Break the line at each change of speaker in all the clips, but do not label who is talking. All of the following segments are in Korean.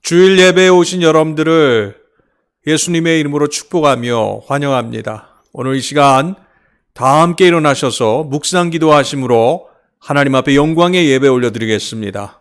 주일 예배에 오신 여러분들을 예수님의 이름으로 축복하며 환영합니다. 오늘 이 시간 다 함께 일어나셔서 묵상 기도하심으로 하나님 앞에 영광의 예배 올려드리겠습니다.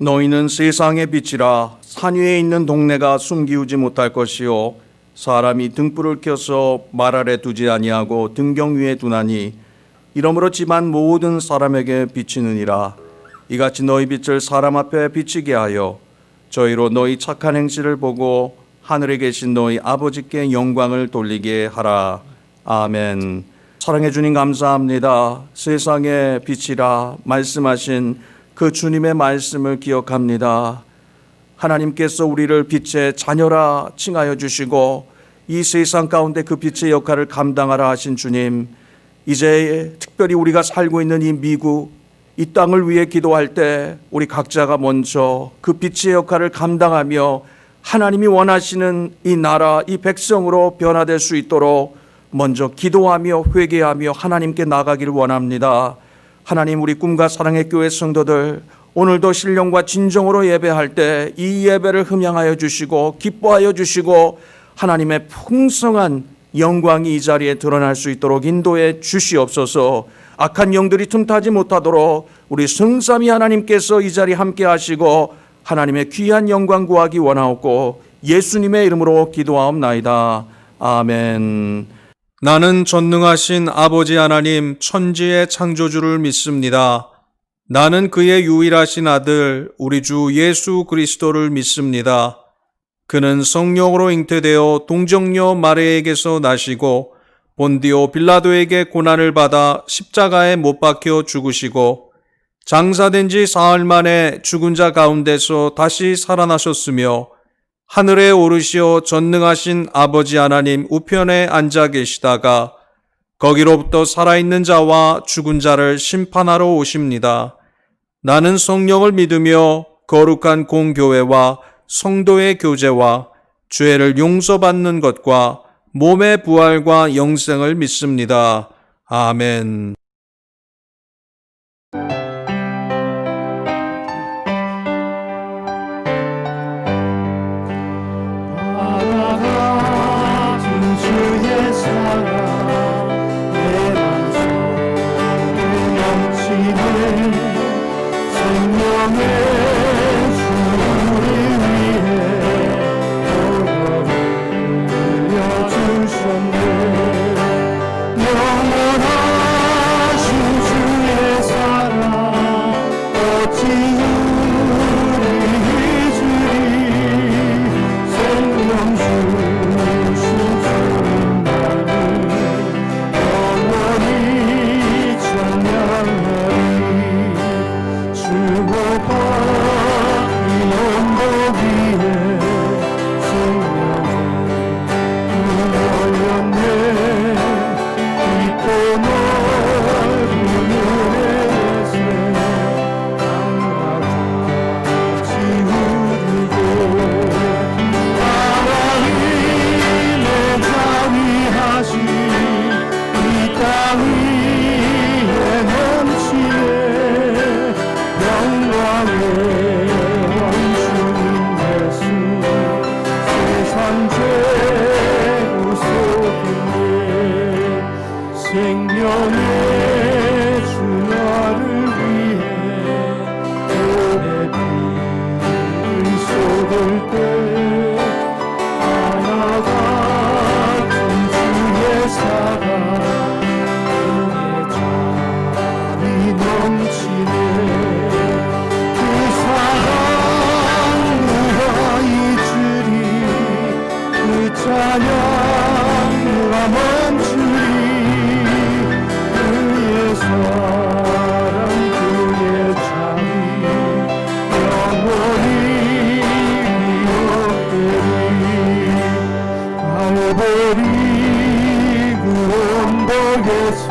너희는 세상의 빛이라. 산 위에 있는 동네가 숨기우지 못할 것이요 사람이 등불을 켜서 말 아래 두지 아니하고 등경 위에 두나니 이러므로 집안 모든 사람에게 비치느니라. 이같이 너희 빛을 사람 앞에 비치게 하여 저희로 너희 착한 행실을 보고 하늘에 계신 너희 아버지께 영광을 돌리게 하라. 아멘. 사랑해 주님 감사합니다. 세상의 빛이라 말씀하신 그 주님의 말씀을 기억합니다. 하나님께서 우리를 빛의 자녀라 칭하여 주시고 이 세상 가운데 그 빛의 역할을 감당하라 하신 주님, 이제 특별히 우리가 살고 있는 이 미국, 이 땅을 위해 기도할 때 우리 각자가 먼저 그 빛의 역할을 감당하며 하나님이 원하시는 이 나라, 이 백성으로 변화될 수 있도록 먼저 기도하며 회개하며 하나님께 나가기를 원합니다. 하나님, 우리 꿈과 사랑의 교회 성도들 오늘도 신령과 진정으로 예배할 때 이 예배를 흠양하여 주시고 기뻐하여 주시고 하나님의 풍성한 영광이 이 자리에 드러날 수 있도록 인도해 주시옵소서. 악한 영들이 틈타지 못하도록 우리 성삼위 하나님께서 이 자리에 함께 하시고 하나님의 귀한 영광 구하기 원하옵고 예수님의 이름으로 기도하옵나이다. 아멘.
나는 전능하신 아버지 하나님 천지의 창조주를 믿습니다. 나는 그의 유일하신 아들 우리 주 예수 그리스도를 믿습니다. 그는 성령으로 잉태되어 동정녀 마리아에게서 나시고 본디오 빌라도에게 고난을 받아 십자가에 못 박혀 죽으시고 장사된 지 사흘 만에 죽은 자 가운데서 다시 살아나셨으며 하늘에 오르시어 전능하신 아버지 하나님 우편에 앉아 계시다가 거기로부터 살아있는 자와 죽은 자를 심판하러 오십니다. 나는 성령을 믿으며 거룩한 공교회와 성도의 교제와 죄를 용서받는 것과 몸의 부활과 영생을 믿습니다. 아멘.
찬양과 멈추리 속에서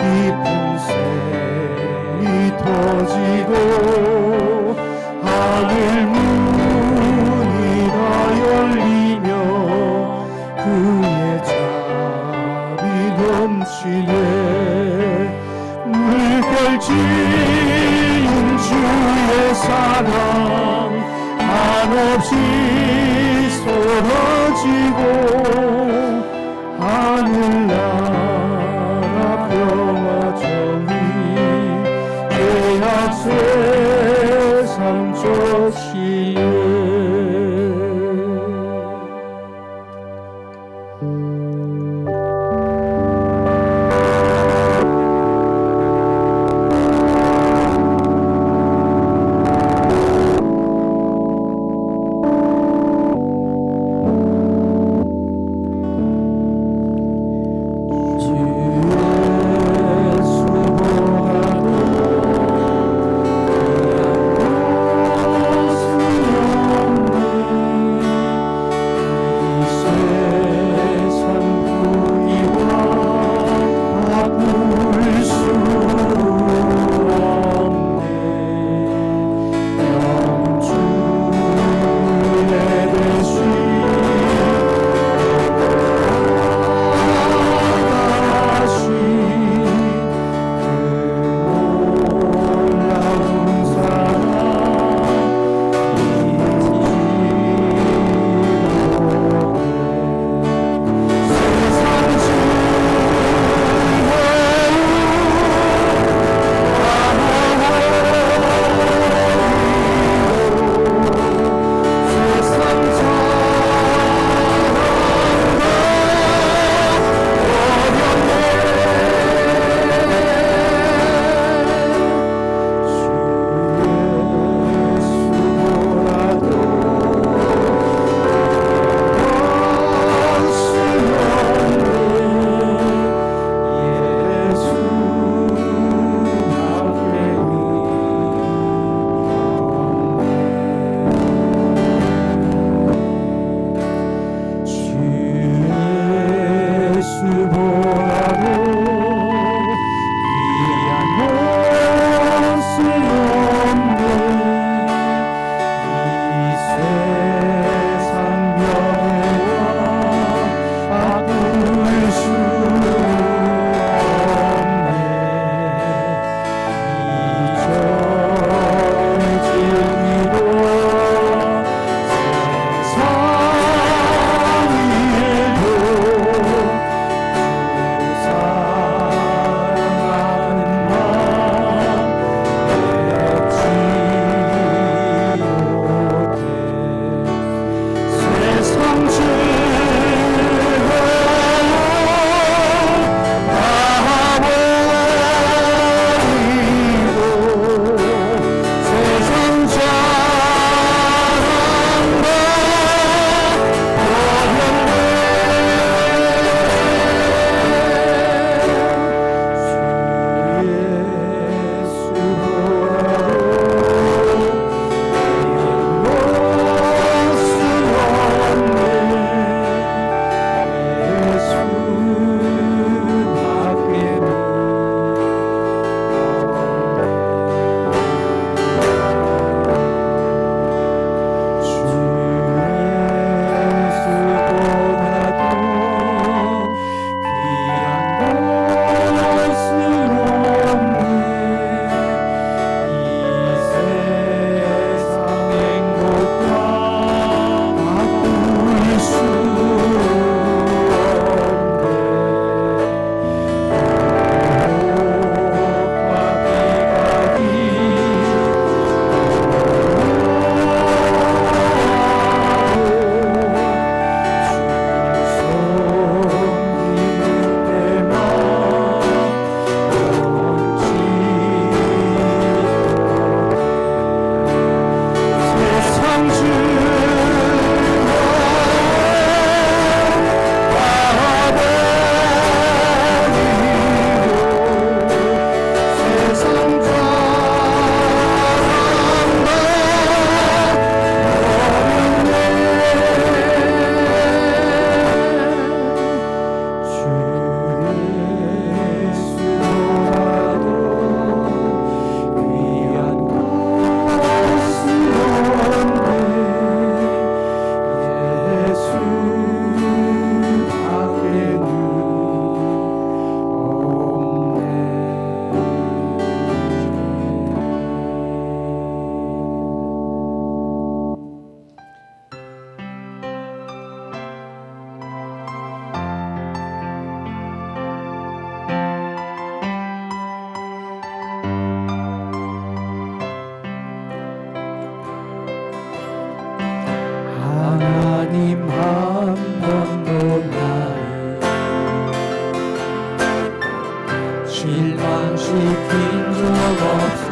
깊은 샘이 터지고 하늘 문이 다 열리며 그의 잠이 넘치네 물결치인 주의 사랑 한없이 쏟아지고 하늘나라 평화 정의 예약 세상 좋시네 세상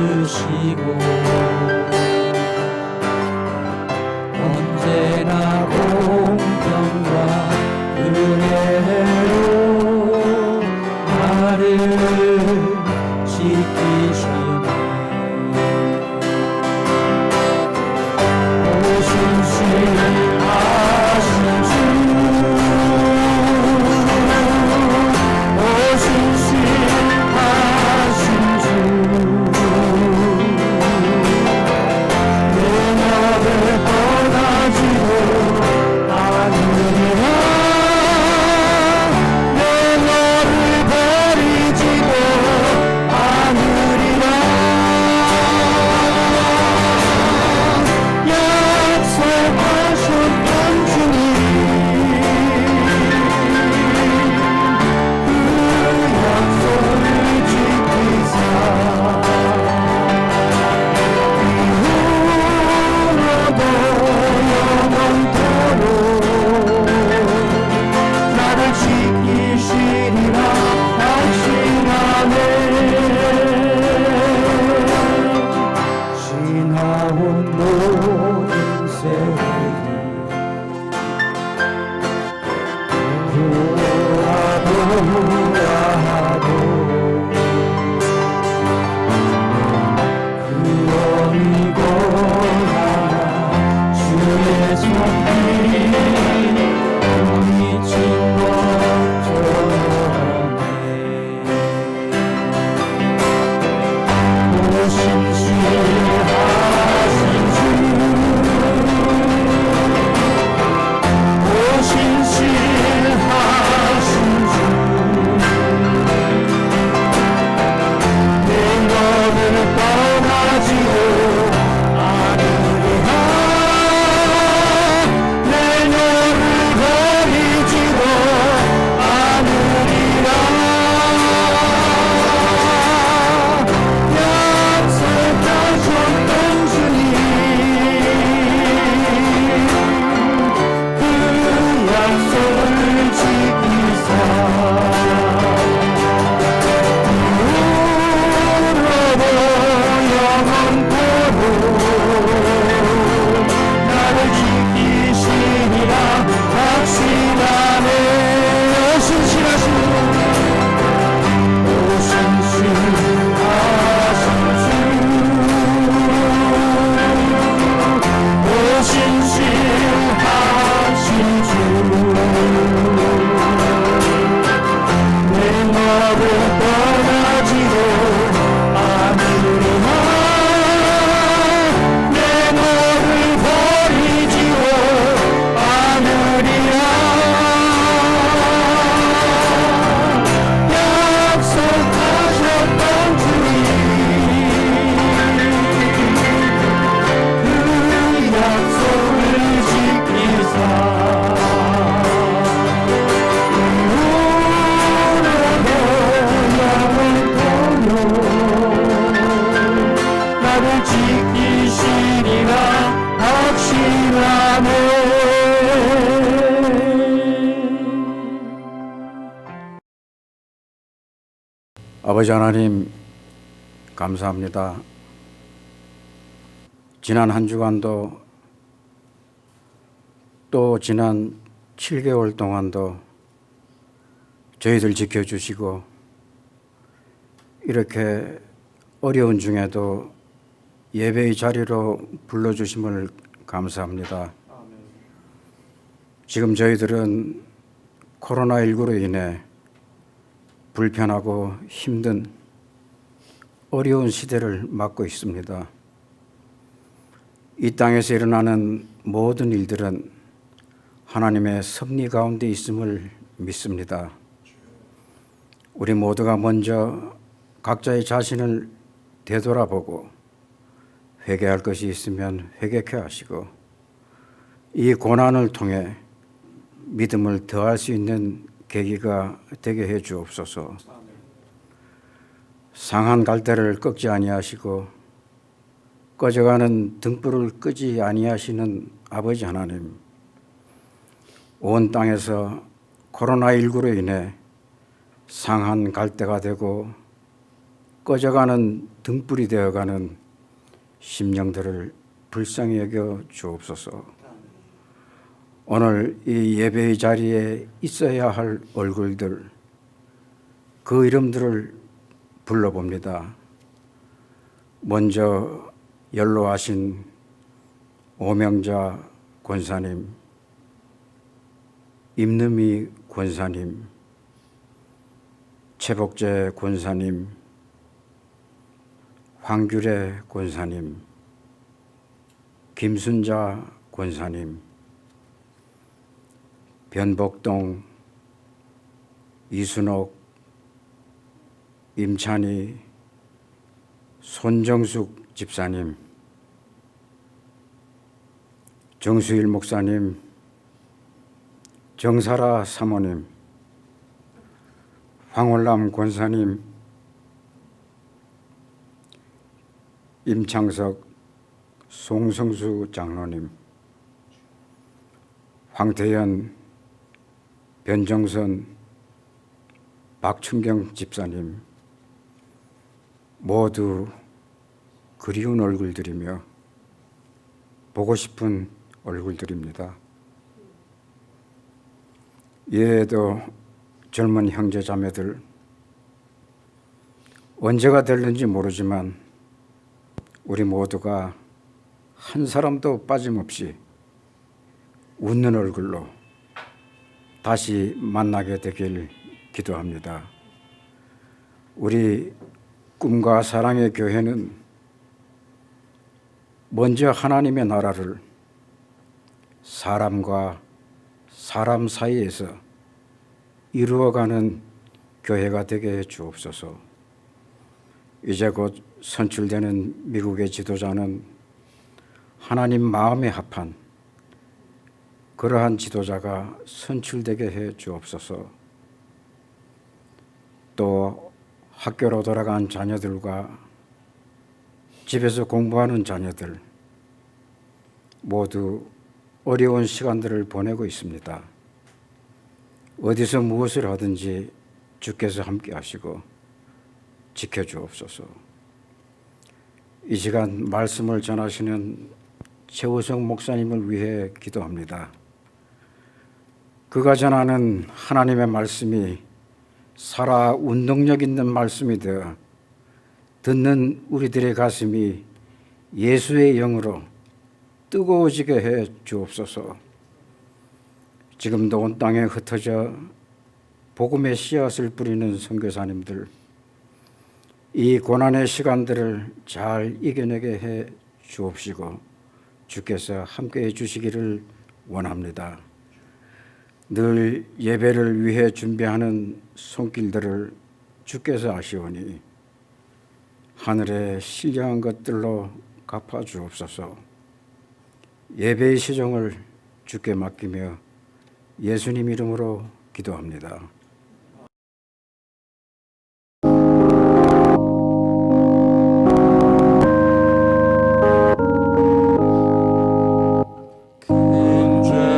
쓰시고 언제나 공평과 은혜로 나를 지키시네. 오신실하신 주, 오신실하신 주, 내 너를 떠나지도 않으리라. 내 너를 버리지도 않으리라. 약속하셨던 주님, 그 약속을 지키사 이후로도 영원토록 나를 지키시리라 확신하네. 지나온 모든 세월이 돌아보아도 그 어미거나 주의 손길 미친 것처럼 오신실하신 주, 오신실하신 주, 내 너를 떠나지도 않으리라. 내 너를 버리지도 않으리라. 약속하셨던 주님, 그 약속을 지키사 이후로도 영원토록 나를 지키시리라 확신하네. 오신실하신 오신실하신 주, 내 너를 떠나지도 않으리라. 내 너를 버리지도 않으리라. 약속하셨던 주님, 그 약속을 지키사 이후로도 영원토록 나를 지키시리라 확신하네.
아버지 하나님, 감사합니다. 지난 한 주간도 또 지난 7개월 동안도 저희들 지켜주시고 이렇게 어려운 중에도 예배의 자리로 불러주심을 감사합니다. 지금 저희들은 코로나19로 인해 불편하고 힘든 어려운 시대를 맞고 있습니다. 이 땅에서 일어나는 모든 일들은 하나님의 섭리 가운데 있음을 믿습니다. 우리 모두가 먼저 각자의 자신을 되돌아보고 회개할 것이 있으면 회개케 하시고 이 고난을 통해 믿음을 더할 수 있는 계기가 되게 해 주옵소서. 상한 갈대를 꺾지 아니하시고 꺼져가는 등불을 끄지 아니하시는 아버지 하나님, 온 땅에서 코로나19로 인해 상한 갈대가 되고 꺼져가는 등불이 되어가는 심령들을 불쌍히 여겨 주옵소서. 오늘 이 예배의 자리에 있어야 할 얼굴들, 그 이름들을 불러봅니다. 먼저 연로하신 오명자 권사님, 임금희 권사님, 최복재 권사님, 황규래 권사님, 김순자 권사님, 변복동, 이순옥, 임찬희, 손정숙 집사님, 정수일 목사님, 정사라 사모님, 황월남 권사님, 임창석, 송성수 장로님, 황태현, 변정선, 박춘경 집사님, 모두 그리운 얼굴들이며 보고 싶은 얼굴들입니다. 이외에도 젊은 형제 자매들, 언제가 될는지 모르지만 우리 모두가 한 사람도 빠짐없이 웃는 얼굴로 다시 만나게 되길 기도합니다. 우리 꿈과 사랑의 교회는 먼저 하나님의 나라를 사람과 사람 사이에서 이루어가는 교회가 되게 해 주옵소서. 이제 곧 선출되는 미국의 지도자는 하나님 마음에 합한 그러한 지도자가 선출되게 해 주옵소서. 또 학교로 돌아간 자녀들과 집에서 공부하는 자녀들 모두 어려운 시간들을 보내고 있습니다. 어디서 무엇을 하든지 주께서 함께 하시고 지켜주옵소서. 이 시간 말씀을 전하시는 최우성 목사님을 위해 기도합니다. 그가 전하는 하나님의 말씀이 살아 운동력 있는 말씀이 되어 듣는 우리들의 가슴이 예수의 영으로 뜨거워지게 해 주옵소서. 지금도 온 땅에 흩어져 복음의 씨앗을 뿌리는 선교사님들, 이 고난의 시간들을 잘 이겨내게 해 주옵시고 주께서 함께해 주시기를 원합니다. 늘 예배를 위해 준비하는 손길들을 주께서 아시오니 하늘에 신령한 것들로 갚아 주옵소서. 예배의 시종을 주께 맡기며 예수님 이름으로 기도합니다.
저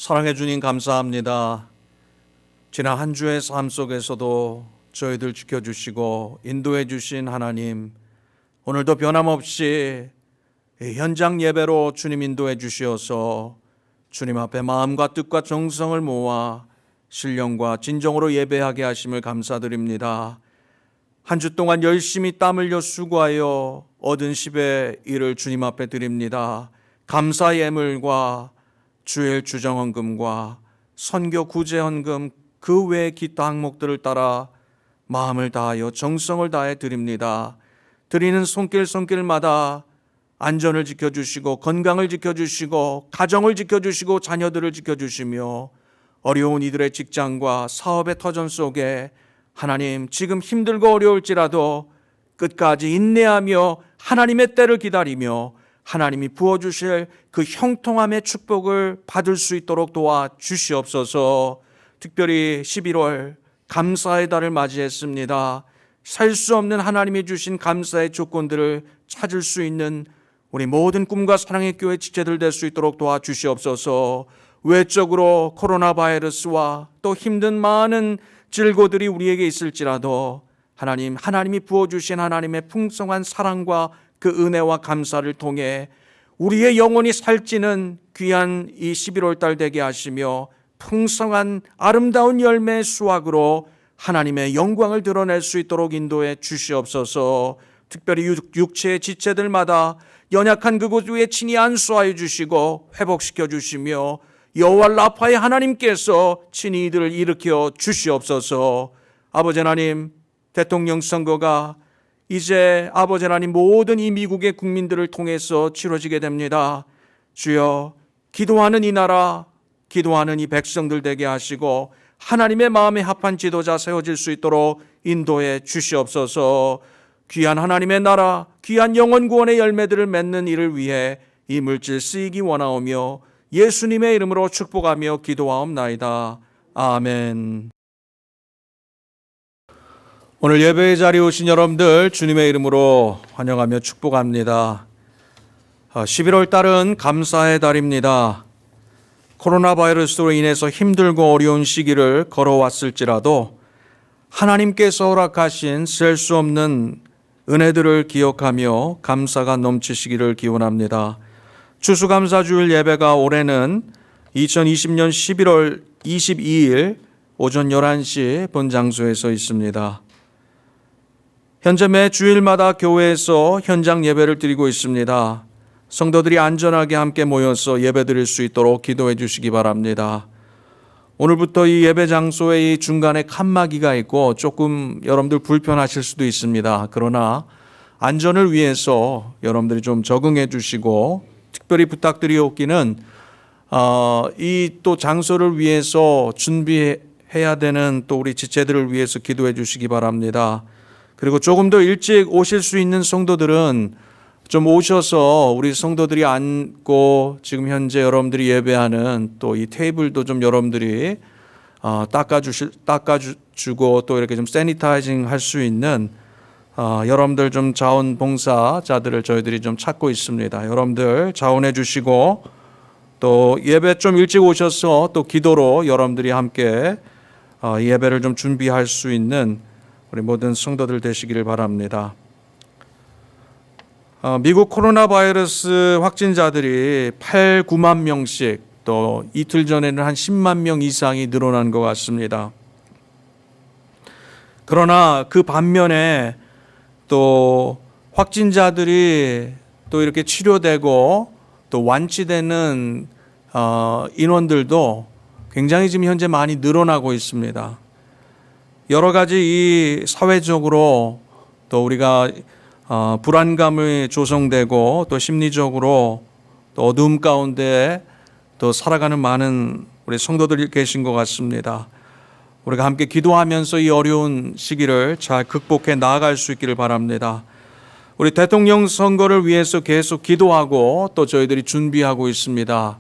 사랑해 주님 감사합니다. 지난 한 주의 삶 속에서도 저희들 지켜주시고 인도해 주신 하나님, 오늘도 변함없이 현장 예배로 주님 인도해 주시어서 주님 앞에 마음과 뜻과 정성을 모아 신령과 진정으로 예배하게 하심을 감사드립니다. 한 주 동안 열심히 땀 흘려 수고하여 얻은 10의 일을 주님 앞에 드립니다. 감사 예물과 주일 주정헌금과 선교 구제헌금 그 외의 기타 항목들을 따라 마음을 다하여 정성을 다해 드립니다. 드리는 손길마다 안전을 지켜주시고 건강을 지켜주시고 가정을 지켜주시고 자녀들을 지켜주시며 어려운 이들의 직장과 사업의 터전 속에 하나님 지금 힘들고 어려울지라도 끝까지 인내하며 하나님의 때를 기다리며 하나님이 부어주실 그 형통함의 축복을 받을 수 있도록 도와주시옵소서. 특별히 11월 감사의 달을 맞이했습니다. 살 수 없는 하나님이 주신 감사의 조건들을 찾을 수 있는 우리 모든 꿈과 사랑의 교회 지체들 될 수 있도록 도와주시옵소서. 외적으로 코로나 바이러스와 또 힘든 많은 질고들이 우리에게 있을지라도 하나님이 부어주신 하나님의 풍성한 사랑과 그 은혜와 감사를 통해 우리의 영혼이 살찌는 귀한 이 11월 달 되게 하시며 풍성한 아름다운 열매의 수확으로 하나님의 영광을 드러낼 수 있도록 인도해 주시옵소서. 특별히 육체의 지체들마다 연약한 그곳 위에 친히 안수하여 주시고 회복시켜 주시며 여호와 라파의 하나님께서 친히 이들을 일으켜 주시옵소서. 아버지 하나님, 대통령 선거가 이제 아버지 하나님 모든 이 미국의 국민들을 통해서 치러지게 됩니다. 주여, 기도하는 이 나라, 기도하는 이 백성들 되게 하시고 하나님의 마음에 합한 지도자 세워질 수 있도록 인도해 주시옵소서. 귀한 하나님의 나라, 귀한 영혼 구원의 열매들을 맺는 일을 위해 이 물질 쓰이기 원하오며 예수님의 이름으로 축복하며 기도하옵나이다. 아멘. 오늘 예배의 자리에 오신 여러분들 주님의 이름으로 환영하며 축복합니다. 11월 달은 감사의 달입니다. 코로나 바이러스로 인해서 힘들고 어려운 시기를 걸어왔을지라도 하나님께서 허락하신 셀 수 없는 은혜들을 기억하며 감사가 넘치시기를 기원합니다. 추수감사주일 예배가 올해는 2020년 11월 22일 오전 11시 본 장소에서 있습니다. 현재 매 주일마다 교회에서 현장 예배를 드리고 있습니다. 성도들이 안전하게 함께 모여서 예배 드릴 수 있도록 기도해 주시기 바랍니다. 오늘부터 이 예배 장소에 이 중간에 칸막이가 있고 조금 여러분들 불편하실 수도 있습니다. 그러나 안전을 위해서 여러분들이 좀 적응해 주시고 특별히 부탁드리옵기는 이 또 장소를 위해서 준비해야 되는 또 우리 지체들을 위해서 기도해 주시기 바랍니다. 그리고 조금 더 일찍 오실 수 있는 성도들은 좀 오셔서 우리 성도들이 앉고 지금 현재 여러분들이 예배하는 또 이 테이블도 좀 여러분들이 닦아주고 또 이렇게 좀 세니타이징 할 수 있는 여러분들 좀 자원봉사자들을 저희들이 좀 찾고 있습니다. 여러분들 자원해 주시고 또 예배 좀 일찍 오셔서 또 기도로 여러분들이 함께 예배를 좀 준비할 수 있는 우리 모든 성도들 되시기를 바랍니다. 미국 코로나 바이러스 확진자들이 8, 9만 명씩 또 이틀 전에는 한 10만 명 이상이 늘어난 것 같습니다. 그러나 그 반면에 또 확진자들이 또 이렇게 치료되고 또 완치되는 인원들도 굉장히 지금 현재 많이 늘어나고 있습니다. 여러 가지 이 사회적으로 또 우리가 불안감이 조성되고 또 심리적으로 또 어두움 가운데 또 살아가는 많은 우리 성도들이 계신 것 같습니다. 우리가 함께 기도하면서 이 어려운 시기를 잘 극복해 나아갈 수 있기를 바랍니다. 우리 대통령 선거를 위해서 계속 기도하고 또 저희들이 준비하고 있습니다.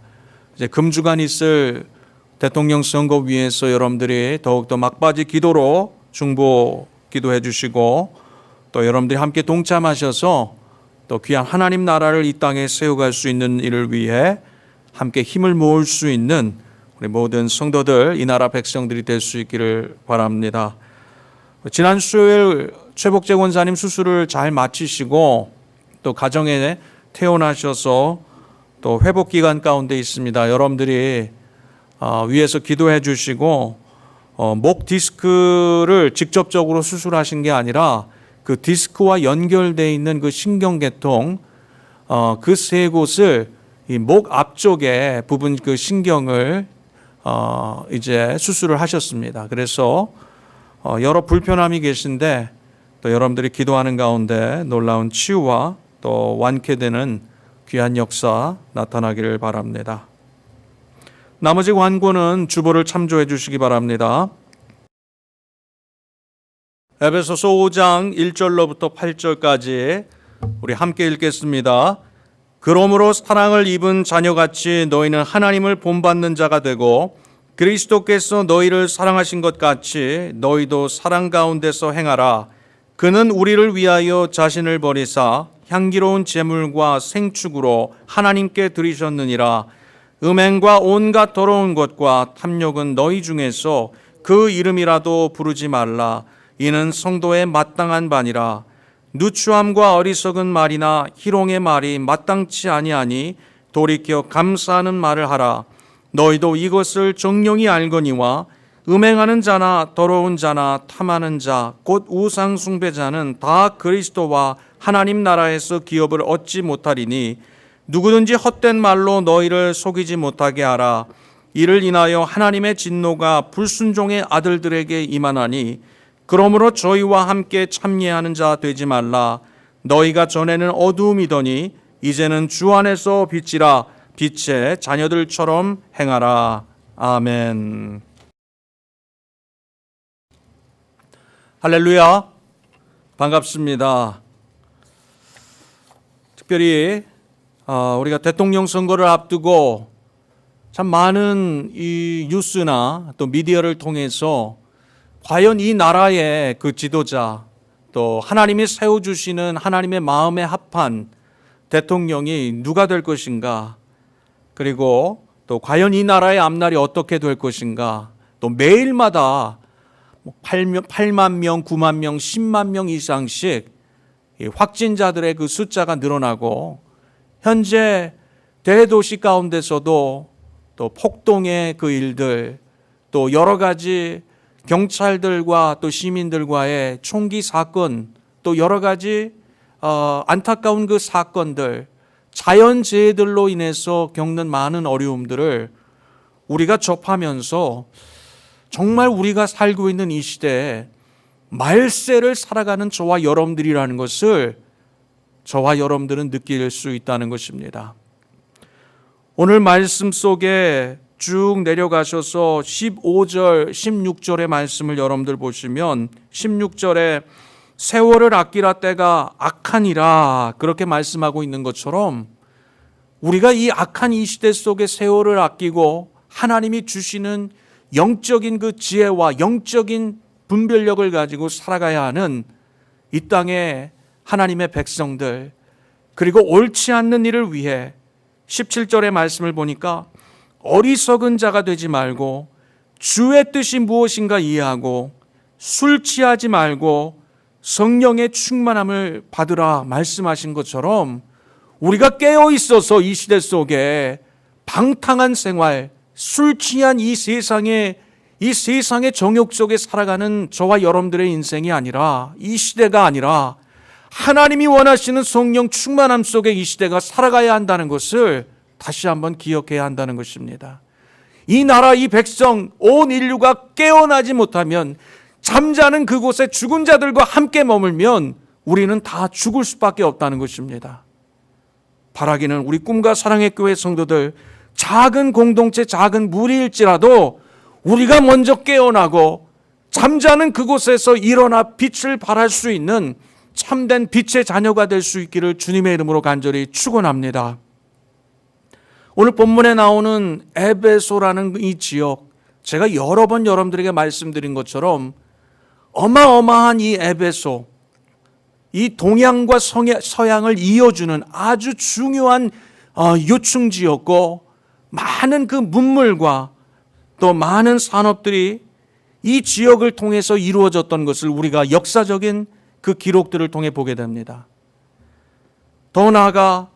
이제 금주간 있을 대통령 선거 위해서 여러분들이 더욱더 막바지 기도로 중보 기도해 주시고 또 여러분들이 함께 동참하셔서 또 귀한 하나님 나라를 이 땅에 세워갈 수 있는 일을 위해 함께 힘을 모을 수 있는 우리 모든 성도들, 이 나라 백성들이 될 수 있기를 바랍니다. 지난 수요일 최복재 권사님 수술을 잘 마치시고 또 가정에 퇴원하셔서 또 회복 기간 가운데 있습니다. 여러분들이 위에서 기도해 주시고 목 디스크를 직접적으로 수술하신 게 아니라 그 디스크와 연결되어 있는 그 신경계통 그 세 곳을 이 목 앞쪽에 부분 그 신경을 이제 수술을 하셨습니다. 그래서 여러 불편함이 계신데 또 여러분들이 기도하는 가운데 놀라운 치유와 또 완쾌되는 귀한 역사 나타나기를 바랍니다. 나머지 완고는 주보를 참조해 주시기 바랍니다. 에베소서 5장 1절로부터 8절까지 우리 함께 읽겠습니다. 그러므로 사랑을 입은 자녀같이 너희는 하나님을 본받는 자가 되고 그리스도께서 너희를 사랑하신 것 같이 너희도 사랑 가운데서 행하라. 그는 우리를 위하여 자신을 버리사 향기로운 제물과 생축으로 하나님께 드리셨느니라. 음행과 온갖 더러운 것과 탐욕은 너희 중에서 그 이름이라도 부르지 말라. 이는 성도의 마땅한 바니라. 누추함과 어리석은 말이나 희롱의 말이 마땅치 아니하니 돌이켜 감사하는 말을 하라. 너희도 이것을 정령이 알거니와 음행하는 자나 더러운 자나 탐하는 자 곧 우상 숭배자는 다 그리스도와 하나님 나라에서 기업을 얻지 못하리니 누구든지 헛된 말로 너희를 속이지 못하게 하라. 이를 인하여 하나님의 진노가 불순종의 아들들에게 임하나니 그러므로 저희와 함께 참여하는 자 되지 말라. 너희가 전에는 어두움이더니 이제는 주 안에서 빛이라. 빛의 자녀들처럼 행하라. 아멘. 할렐루야. 반갑습니다. 특별히 우리가 대통령 선거를 앞두고 참 많은 이 뉴스나 또 미디어를 통해서 과연 이 나라의 그 지도자 또 하나님이 세워주시는 하나님의 마음에 합한 대통령이 누가 될 것인가, 그리고 또 과연 이 나라의 앞날이 어떻게 될 것인가, 또 매일마다 8만 명, 9만 명, 10만 명 이상씩 확진자들의 그 숫자가 늘어나고 현재 대도시 가운데서도 또 폭동의 그 일들, 또 여러 가지 경찰들과 또 시민들과의 총기 사건, 또 여러 가지 안타까운 그 사건들, 자연재해들로 인해서 겪는 많은 어려움들을 우리가 접하면서 정말 우리가 살고 있는 이 시대에 말세를 살아가는 저와 여러분들이라는 것을 저와 여러분들은 느낄 수 있다는 것입니다. 오늘 말씀 속에 쭉 내려가셔서 15절, 16절의 말씀을 여러분들 보시면 16절에 세월을 아끼라 때가 악하니라 그렇게 말씀하고 있는 것처럼 우리가 이 악한 이 시대 속에 세월을 아끼고 하나님이 주시는 영적인 그 지혜와 영적인 분별력을 가지고 살아가야 하는 이 땅의 하나님의 백성들, 그리고 옳지 않는 일을 위해 17절의 말씀을 보니까 어리석은 자가 되지 말고 주의 뜻이 무엇인가 이해하고 술 취하지 말고 성령의 충만함을 받으라 말씀하신 것처럼 우리가 깨어 있어서 이 시대 속에 방탕한 생활, 술 취한 이 세상의 정욕 속에 살아가는 저와 여러분들의 인생이 아니라, 이 시대가 아니라 하나님이 원하시는 성령 충만함 속에 이 시대가 살아가야 한다는 것을 다시 한번 기억해야 한다는 것입니다. 이 나라, 이 백성, 온 인류가 깨어나지 못하면, 잠자는 그곳에 죽은 자들과 함께 머물면 우리는 다 죽을 수밖에 없다는 것입니다. 바라기는 우리 꿈과 사랑의 교회 성도들, 작은 공동체, 작은 무리일지라도 우리가 먼저 깨어나고 잠자는 그곳에서 일어나 빛을 발할 수 있는 참된 빛의 자녀가 될 수 있기를 주님의 이름으로 간절히 축원합니다. 오늘 본문에 나오는 에베소라는 이 지역, 제가 여러 번 여러분들에게 말씀드린 것처럼 어마어마한 이 에베소, 이 동양과 서양을 이어주는 아주 중요한 요충지였고, 많은 그 문물과
또 많은 산업들이 이 지역을 통해서 이루어졌던 것을 우리가 역사적인 그 기록들을 통해 보게 됩니다. 더 나아가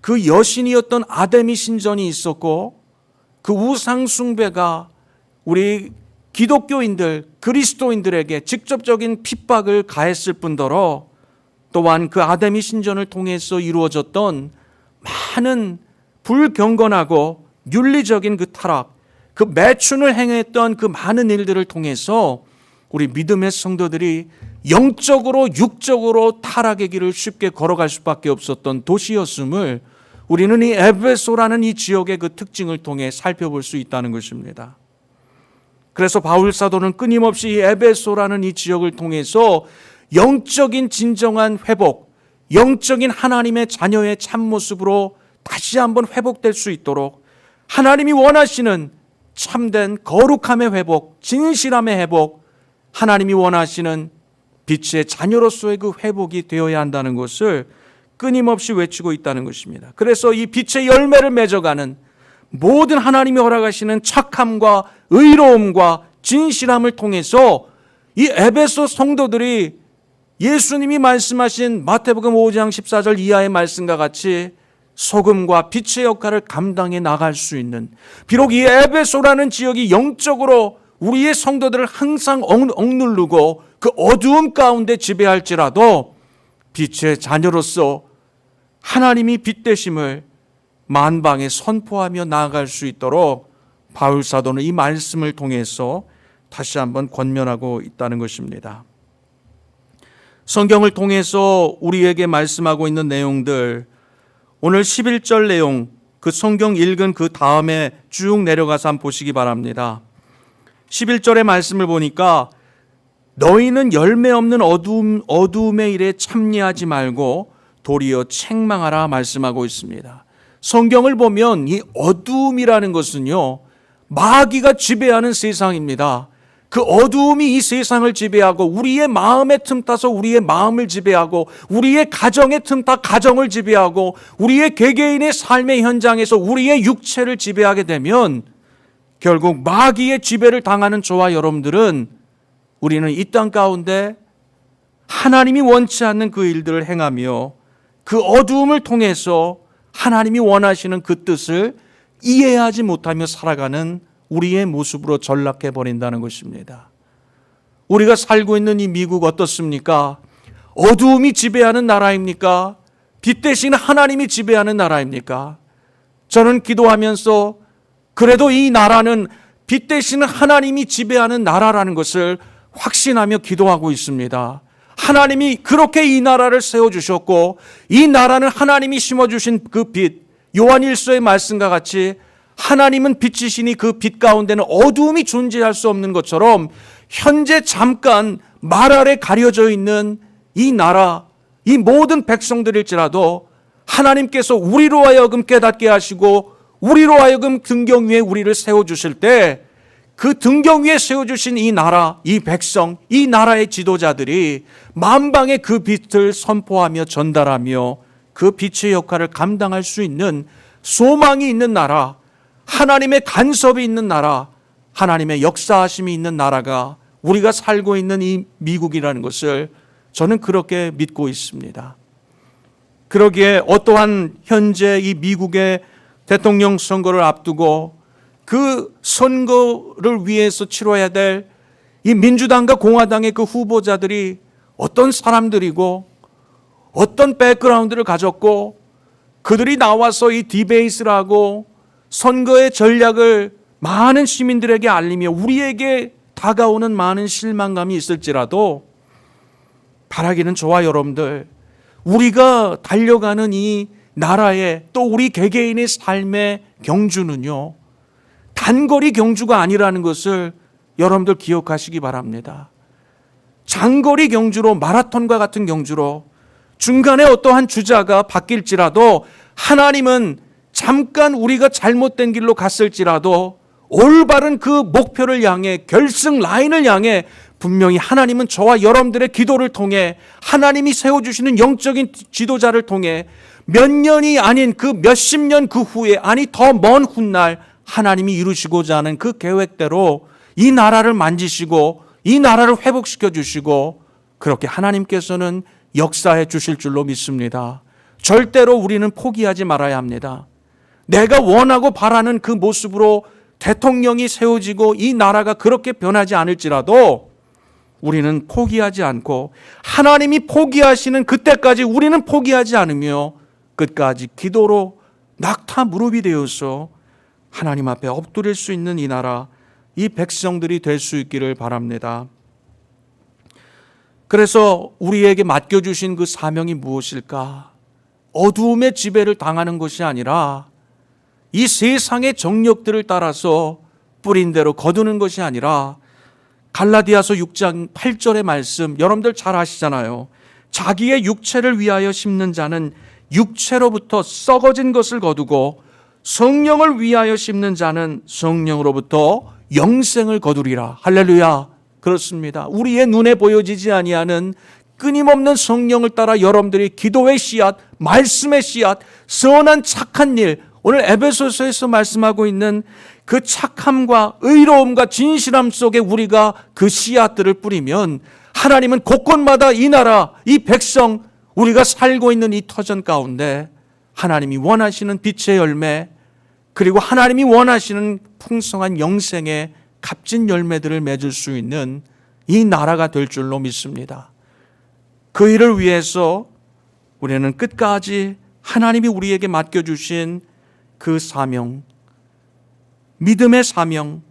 그 여신이었던 아데미 신전이 있었고 그 우상 숭배가 우리 기독교인들, 그리스도인들에게 직접적인 핍박을 가했을 뿐더러 또한 그 아데미 신전을 통해서 이루어졌던 많은 불경건하고 윤리적인 그 타락, 그 매춘을 행했던 그 많은 일들을 통해서 우리 믿음의 성도들이 영적으로 육적으로 타락의 길을 쉽게 걸어갈 수밖에 없었던 도시였음을 우리는 이 에베소라는 이 지역의 그 특징을 통해 살펴볼 수 있다는 것입니다. 그래서 바울 사도는 끊임없이 이 에베소라는 이 지역을 통해서 영적인 진정한 회복, 영적인 하나님의 자녀의 참모습으로 다시 한번 회복될 수 있도록 하나님이 원하시는 참된 거룩함의 회복, 진실함의 회복, 하나님이 원하시는 빛의 자녀로서의 그 회복이 되어야 한다는 것을 끊임없이 외치고 있다는 것입니다. 그래서 이 빛의 열매를 맺어가는 모든 하나님이 허락하시는 착함과 의로움과 진실함을 통해서 이 에베소 성도들이 예수님이 말씀하신 마태복음 5장 14절 이하의 말씀과 같이 소금과 빛의 역할을 감당해 나갈 수 있는, 비록 이 에베소라는 지역이 영적으로 우리의 성도들을 항상 억누르고 그 어두움 가운데 지배할지라도 빛의 자녀로서 하나님이 빛 되심을 만방에 선포하며 나아갈 수 있도록 바울 사도는 이 말씀을 통해서 다시 한번 권면하고 있다는 것입니다. 성경을 통해서 우리에게 말씀하고 있는 내용들, 오늘 11절 내용, 그 성경 읽은 그 다음에 쭉 내려가서 한번 보시기 바랍니다. 11절의 말씀을 보니까 너희는 열매 없는 어두움의 일에 참여하지 말고 도리어 책망하라 말씀하고 있습니다. 성경을 보면 이 어두움이라는 것은요, 마귀가 지배하는 세상입니다. 그 어두움이 이 세상을 지배하고 우리의 마음에 틈타서 우리의 마음을 지배하고 우리의 가정에 틈타 가정을 지배하고 우리의 개개인의 삶의 현장에서 우리의 육체를 지배하게 되면 결국 마귀의 지배를 당하는 저와 여러분들은 우리는 이 땅 가운데 하나님이 원치 않는 그 일들을 행하며 그 어두움을 통해서 하나님이 원하시는 그 뜻을 이해하지 못하며 살아가는 우리의 모습으로 전락해 버린다는 것입니다. 우리가 살고 있는 이 미국 어떻습니까? 어두움이 지배하는 나라입니까? 빛 대신 하나님이 지배하는 나라입니까? 저는 기도하면서 그래도 이 나라는 빛 대신 하나님이 지배하는 나라라는 것을 확신하며 기도하고 있습니다. 하나님이 그렇게 이 나라를 세워주셨고 이 나라는 하나님이 심어주신 그 빛, 요한일서의 말씀과 같이 하나님은 빛이시니 그 빛 가운데는 어두움이 존재할 수 없는 것처럼 현재 잠깐 말 아래 가려져 있는 이 나라, 이 모든 백성들일지라도 하나님께서 우리로 하여금 깨닫게 하시고 우리로 하여금 등경 위에 우리를 세워주실 때 그 등경 위에 세워주신 이 나라, 이 백성, 이 나라의 지도자들이 만방에 그 빛을 선포하며 전달하며 그 빛의 역할을 감당할 수 있는 소망이 있는 나라, 하나님의 간섭이 있는 나라, 하나님의 역사하심이 있는 나라가 우리가 살고 있는 이 미국이라는 것을 저는 그렇게 믿고 있습니다. 그러기에 어떠한 현재 이 미국의 대통령 선거를 앞두고 그 선거를 위해서 치러야 될 이 민주당과 공화당의 그 후보자들이 어떤 사람들이고 어떤 백그라운드를 가졌고 그들이 나와서 이 디베이트를 하고 선거의 전략을 많은 시민들에게 알리며 우리에게 다가오는 많은 실망감이 있을지라도 바라기는 저와 여러분들, 우리가 달려가는 이 나라의 또 우리 개개인의 삶의 경주는요, 단거리 경주가 아니라는 것을 여러분들 기억하시기 바랍니다. 장거리 경주로, 마라톤과 같은 경주로 중간에 어떠한 주자가 바뀔지라도 하나님은 잠깐 우리가 잘못된 길로 갔을지라도 올바른 그 목표를 향해, 결승 라인을 향해 분명히 하나님은 저와 여러분들의 기도를 통해 하나님이 세워주시는 영적인 지도자를 통해 몇 년이 아닌 그 몇십 년 그 후에, 아니 더 먼 훗날
하나님이 이루시고자 하는 그 계획대로 이 나라를 만지시고 이 나라를 회복시켜 주시고 그렇게 하나님께서는 역사해 주실 줄로 믿습니다. 절대로 우리는 포기하지 말아야 합니다. 내가 원하고 바라는 그 모습으로 대통령이 세워지고 이 나라가 그렇게 변하지 않을지라도 우리는 포기하지 않고 하나님이 포기하시는 그때까지 우리는 포기하지 않으며 끝까지 기도로 낙타 무릎이 되어서 하나님 앞에 엎드릴 수 있는 이 나라, 이 백성들이 될 수 있기를 바랍니다. 그래서 우리에게 맡겨주신 그 사명이 무엇일까? 어두움의 지배를 당하는 것이 아니라 이 세상의 정력들을 따라서 뿌린 대로 거두는 것이 아니라 갈라디아서 6장 8절의 말씀 여러분들 잘 아시잖아요. 자기의 육체를 위하여 심는 자는 육체로부터 썩어진 것을 거두고 성령을 위하여 심는 자는 성령으로부터 영생을 거두리라. 할렐루야. 그렇습니다. 우리의 눈에 보여지지 아니하는 끊임없는 성령을 따라 여러분들이 기도의 씨앗, 말씀의 씨앗, 선한 착한 일, 오늘 에베소서에서 말씀하고 있는 그 착함과 의로움과 진실함 속에 우리가 그 씨앗들을 뿌리면 하나님은 곳곳마다 이 나라, 이 백성, 우리가 살고 있는 이 터전 가운데 하나님이 원하시는 빛의 열매, 그리고 하나님이 원하시는 풍성한 영생의 값진 열매들을 맺을 수 있는 이 나라가 될 줄로 믿습니다. 그 일을 위해서 우리는 끝까지 하나님이 우리에게 맡겨주신 그 사명, 믿음의 사명,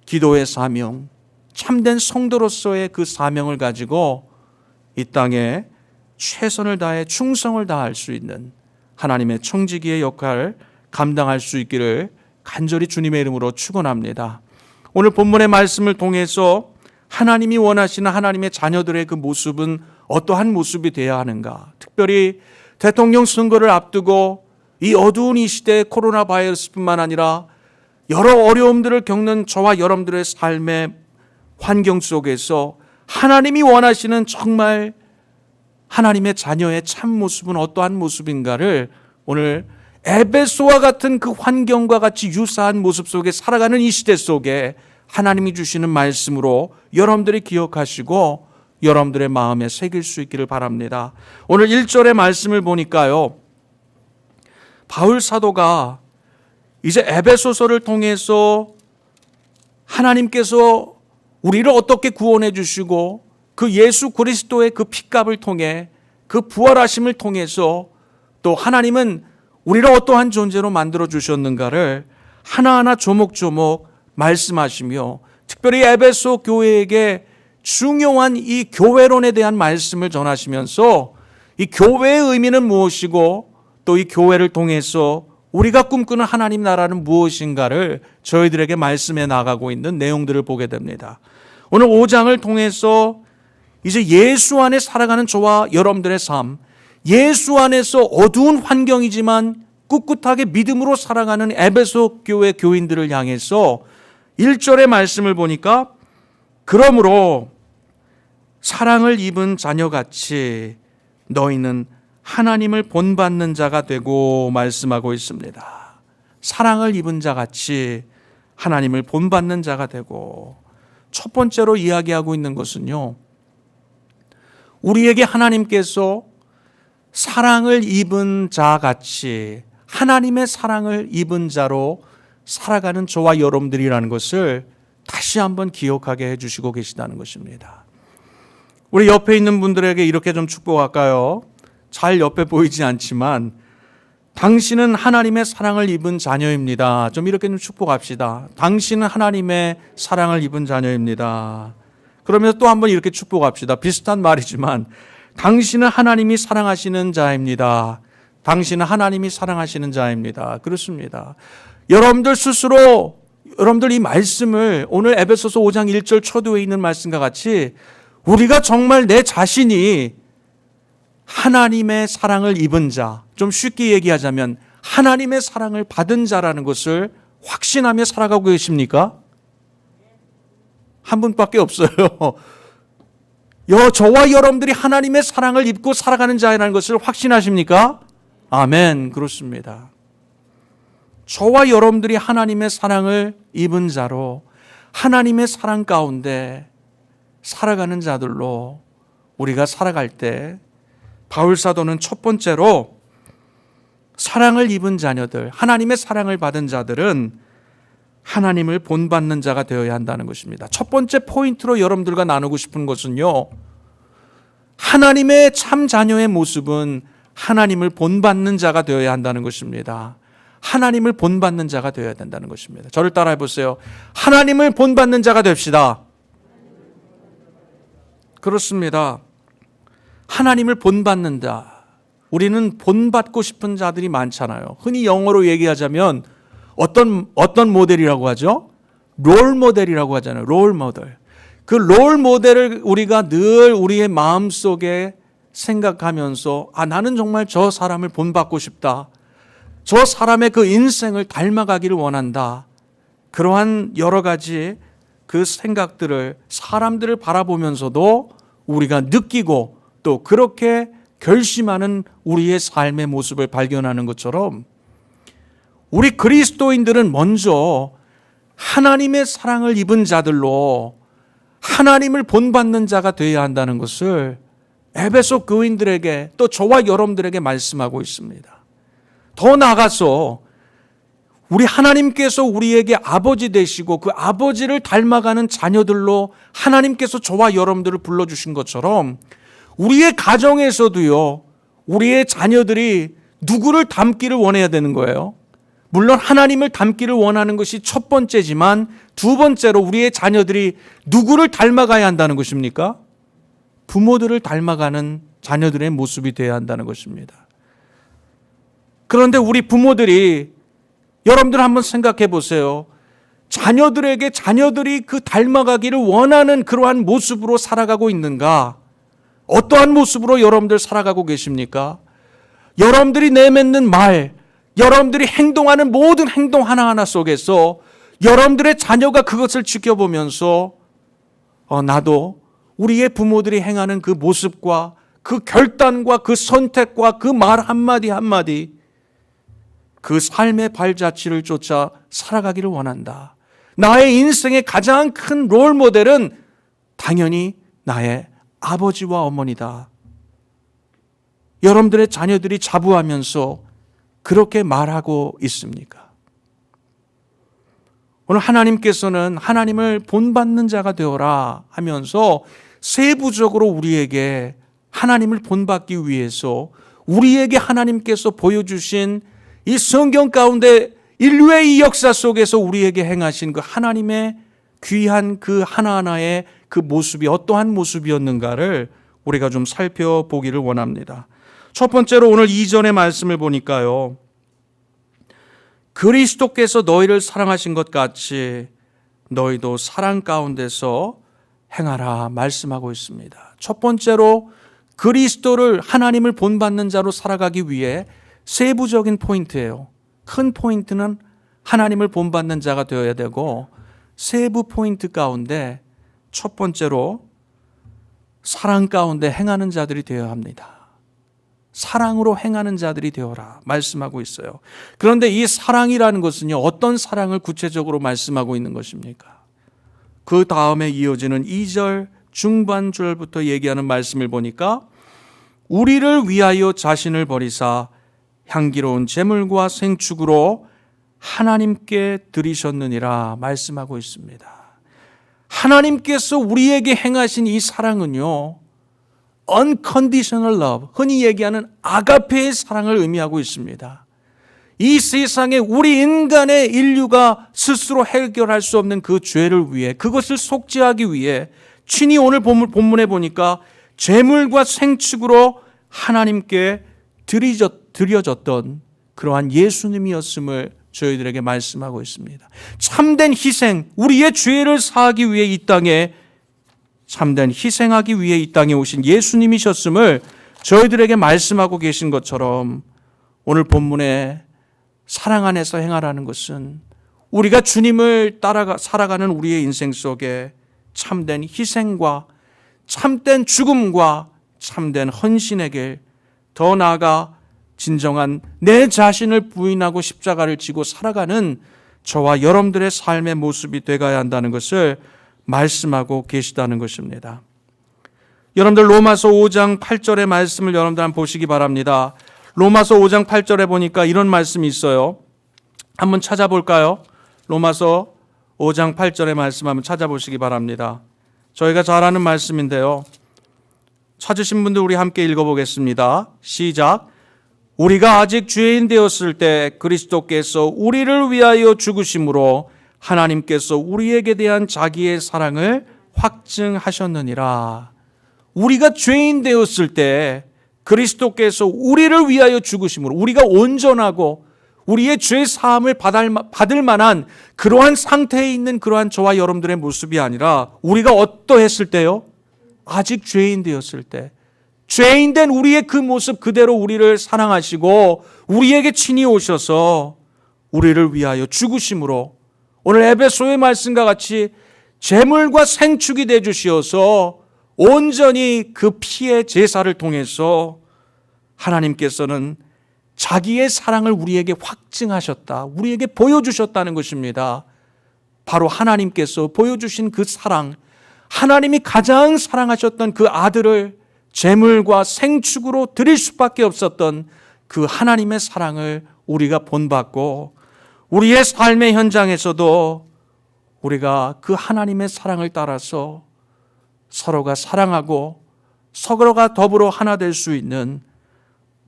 기도의 사명, 참된 성도로서의 그 사명을 가지고 이 땅에 최선을 다해 충성을 다할 수 있는 하나님의 청지기의 역할을 감당할 수 있기를 간절히 주님의 이름으로 축원합니다. 오늘 본문의 말씀을 통해서 하나님이 원하시는 하나님의 자녀들의 그 모습은 어떠한 모습이 되어야 하는가? 특별히 대통령 선거를 앞두고 이 어두운 이 시대의 코로나 바이러스뿐만 아니라 여러 어려움들을 겪는 저와 여러분들의 삶의 환경 속에서 하나님이 원하시는 정말 하나님의 자녀의 참 모습은 어떠한 모습인가를 오늘 에베소와 같은 그 환경과 같이 유사한 모습 속에 살아가는 이 시대 속에 하나님이 주시는 말씀으로 여러분들이 기억하시고 여러분들의 마음에 새길 수 있기를 바랍니다. 오늘 1절의 말씀을 보니까요, 바울 사도가 이제 에베소서를 통해서 하나님께서 우리를 어떻게 구원해 주시고 그 예수 그리스도의 그 피값을 통해 그 부활하심을 통해서 또 하나님은 우리를 어떠한 존재로 만들어 주셨는가를 하나하나 조목조목 말씀하시며 특별히 에베소 교회에게 중요한 이 교회론에 대한 말씀을 전하시면서 이 교회의 의미는 무엇이고 또 이 교회를 통해서 우리가 꿈꾸는 하나님 나라는 무엇인가를 저희들에게 말씀해 나가고 있는 내용들을 보게 됩니다. 오늘 5장을 통해서 이제 예수 안에 살아가는 저와 여러분들의 삶, 예수 안에서 어두운 환경이지만 꿋꿋하게 믿음으로 살아가는 에베소 교회 교인들을 향해서 1절의 말씀을 보니까 그러므로 사랑을 입은 자녀같이 너희는 하나님을 본받는 자가 되고 말씀하고 있습니다. 사랑을 입은 자같이 하나님을 본받는 자가 되고, 첫 번째로 이야기하고 있는 것은요, 우리에게 하나님께서 사랑을 입은 자같이 하나님의 사랑을 입은 자로 살아가는 저와 여러분들이라는 것을 다시 한번 기억하게 해주시고 계시다는 것입니다. 우리 옆에 있는 분들에게 이렇게 좀 축복할까요? 잘 옆에 보이지 않지만 당신은 하나님의 사랑을 입은 자녀입니다. 좀 이렇게 좀 축복합시다. 당신은 하나님의 사랑을 입은 자녀입니다. 그러면서 또 한번 이렇게 축복합시다. 비슷한 말이지만 당신은 하나님이 사랑하시는 자입니다. 당신은 하나님이 사랑하시는 자입니다. 그렇습니다. 여러분들 스스로 여러분들 이 말씀을 오늘 에베소서 5장 1절 초도에 있는 말씀과 같이 우리가 정말 내 자신이 하나님의 사랑을 입은 자, 좀 쉽게 얘기하자면 하나님의 사랑을 받은 자라는 것을 확신하며 살아가고 계십니까? 한 분밖에 없어요. 저와 여러분들이 하나님의 사랑을 입고 살아가는 자라는 것을 확신하십니까? 아멘. 그렇습니다. 저와 여러분들이 하나님의 사랑을 입은 자로 하나님의 사랑 가운데 살아가는 자들로 우리가 살아갈 때 바울 사도는 첫 번째로 사랑을 입은 자녀들, 하나님의 사랑을 받은 자들은 하나님을 본받는 자가 되어야 한다는 것입니다. 첫 번째 포인트로 여러분들과 나누고 싶은 것은요, 하나님의 참 자녀의 모습은 하나님을 본받는 자가 되어야 한다는 것입니다. 하나님을 본받는 자가 되어야 된다는 것입니다. 저를 따라해 보세요. 하나님을 본받는 자가 됩시다. 그렇습니다. 하나님을 본받는다. 우리는 본받고 싶은 자들이 많잖아요. 흔히 영어로 얘기하자면 어떤 모델이라고 하죠? 롤 모델이라고 하잖아요. 롤 모델. 그 롤 모델을 우리가 늘 우리의 마음속에 생각하면서 나는 정말 저 사람을 본받고 싶다. 저 사람의 그 인생을 닮아가기를 원한다. 그러한 여러 가지 그 생각들을 사람들을 바라보면서도 우리가 느끼고 또 그렇게 결심하는 우리의 삶의 모습을 발견하는 것처럼 우리 그리스도인들은 먼저 하나님의 사랑을 입은 자들로 하나님을 본받는 자가 되어야 한다는 것을 에베소 교인들에게 또 저와 여러분들에게 말씀하고 있습니다. 더 나아가서 우리 하나님께서 우리에게 아버지 되시고 그 아버지를 닮아가는 자녀들로 하나님께서 저와 여러분들을 불러주신 것처럼 우리의 가정에서도요, 우리의 자녀들이 누구를 닮기를 원해야 되는 거예요. 물론 하나님을 닮기를 원하는 것이 첫 번째지만 두 번째로 우리의 자녀들이 누구를 닮아가야 한다는 것입니까? 부모들을 닮아가는 자녀들의 모습이 되어야 한다는 것입니다. 그런데 우리 부모들이 여러분들 한번 생각해 보세요. 자녀들에게 자녀들이 그 닮아가기를 원하는 그러한 모습으로 살아가고 있는가? 어떠한 모습으로 여러분들 살아가고 계십니까? 여러분들이 내뱉는 말, 여러분들이 행동하는 모든 행동 하나하나 속에서 여러분들의 자녀가 그것을 지켜보면서 나도 우리의 부모들이 행하는 그 모습과 그 결단과 그 선택과 그 말 한마디 한마디 그 삶의 발자취를 쫓아 살아가기를 원한다. 나의 인생의 가장 큰 롤 모델은 당연히 나의 아버지와 어머니다. 여러분들의 자녀들이 자부하면서 그렇게 말하고 있습니까? 오늘 하나님께서는 하나님을 본받는 자가 되어라 하면서 세부적으로 우리에게 하나님을 본받기 위해서 우리에게 하나님께서 보여주신 이 성경 가운데 인류의 이 역사 속에서 우리에게 행하신 그 하나님의 귀한 그 하나하나의 그 모습이 어떠한 모습이었는가를 우리가 좀 살펴보기를 원합니다. 첫 번째로 오늘 이전의 말씀을 보니까요, 그리스도께서 너희를 사랑하신 것 같이 너희도 사랑 가운데서 행하라 말씀하고 있습니다. 첫 번째로 그리스도를 하나님을 본받는 자로 살아가기 위해 세부적인 포인트예요. 큰 포인트는 하나님을 본받는 자가 되어야 되고 세부 포인트 가운데 첫 번째로 사랑 가운데 행하는 자들이 되어야 합니다. 사랑으로 행하는 자들이 되어라 말씀하고 있어요. 그런데 이 사랑이라는 것은요, 어떤 사랑을 구체적으로 말씀하고 있는 것입니까? 그 다음에 이어지는 2절 중반절부터 얘기하는 말씀을 보니까 우리를 위하여 자신을 버리사 향기로운 제물과 생축으로 하나님께 드리셨느니라 말씀하고 있습니다. 하나님께서 우리에게 행하신 이 사랑은요, unconditional love, 흔히 얘기하는 아가페의 사랑을 의미하고 있습니다. 이 세상에 우리 인간의 인류가 스스로 해결할 수 없는 그 죄를 위해, 그것을 속죄하기 위해 친히 오늘 본문에 보니까 제물과 생축으로 하나님께 드려졌던 그러한 예수님이었음을 저희들에게 말씀하고 있습니다. 참된 희생, 우리의 죄를 사하기 위해 이 땅에 참된 희생하기 위해 이 땅에 오신 예수님이셨음을 저희들에게 말씀하고 계신 것처럼 오늘 본문에 사랑 안에서 행하라는 것은 우리가 주님을 따라 살아가는 우리의 인생 속에 참된 희생과 참된 죽음과 참된 헌신에게 더 나아가 진정한 내 자신을 부인하고 십자가를 지고 살아가는 저와 여러분들의 삶의 모습이 되어야 한다는 것을 말씀하고 계시다는 것입니다. 여러분들 로마서 5장 8절의 말씀을 여러분들 한번 보시기 바랍니다. 로마서 5장 8절에 보니까 이런 말씀이 있어요. 한번 찾아볼까요? 로마서 5장 8절의 말씀 한번 찾아보시기 바랍니다. 저희가 잘 아는 말씀인데요. 찾으신 분들 우리 함께 읽어보겠습니다. 시작. 우리가 아직 죄인 되었을 때 그리스도께서 우리를 위하여 죽으심으로 하나님께서 우리에게 대한 자기의 사랑을 확증하셨느니라. 우리가 죄인 되었을 때 그리스도께서 우리를 위하여 죽으심으로 우리가 온전하고 우리의 죄 사함을 받을 만한 그러한 상태에 있는 그러한 저와 여러분들의 모습이 아니라 우리가 어떠했을 때요? 아직 죄인 되었을 때 죄인 된 우리의 그 모습 그대로 우리를 사랑하시고 우리에게 친히 오셔서 우리를 위하여 죽으심으로 오늘 에베소의 말씀과 같이 제물과 생축이 되어 주시어서 온전히 그 피의 제사를 통해서 하나님께서는 자기의 사랑을 우리에게 확증하셨다. 우리에게 보여주셨다는 것입니다. 바로 하나님께서 보여주신 그 사랑, 하나님이 가장 사랑하셨던 그 아들을 제물과 생축으로 드릴 수밖에 없었던 그 하나님의 사랑을 우리가 본받고 우리의 삶의 현장에서도 우리가 그 하나님의 사랑을 따라서 서로가 사랑하고 서로가 더불어 하나 될 수 있는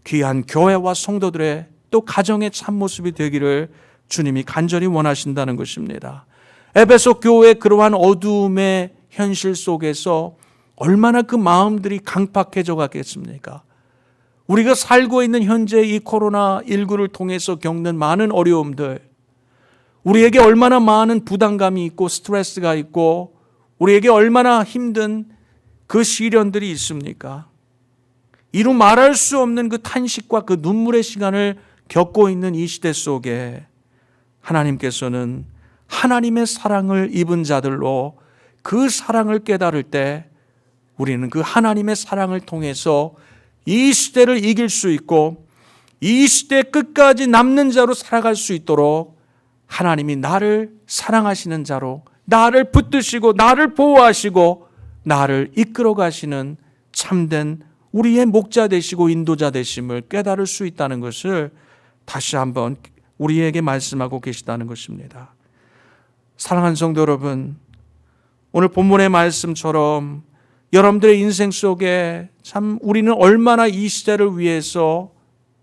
귀한 교회와 성도들의 또 가정의 참모습이 되기를 주님이 간절히 원하신다는 것입니다. 에베소 교회의 그러한 어두움의 현실 속에서 얼마나 그 마음들이 강팍해져 가겠습니까? 우리가 살고 있는 현재 이 코로나19를 통해서 겪는 많은 어려움들, 우리에게 얼마나 많은 부담감이 있고 스트레스가 있고 우리에게 얼마나 힘든 그 시련들이 있습니까? 이루 말할 수 없는 그 탄식과 그 눈물의 시간을 겪고 있는 이 시대 속에 하나님께서는 하나님의 사랑을 입은 자들로 그 사랑을 깨달을 때 우리는 그 하나님의 사랑을 통해서 이 시대를 이길 수 있고 이 시대 끝까지 남는 자로 살아갈 수 있도록 하나님이 나를 사랑하시는 자로 나를 붙드시고 나를 보호하시고 나를 이끌어 가시는 참된 우리의 목자 되시고 인도자 되심을 깨달을 수 있다는 것을 다시 한번 우리에게 말씀하고 계시다는 것입니다. 사랑하는 성도 여러분, 오늘 본문의 말씀처럼 여러분들의 인생 속에 참 우리는 얼마나 이 시대를 위해서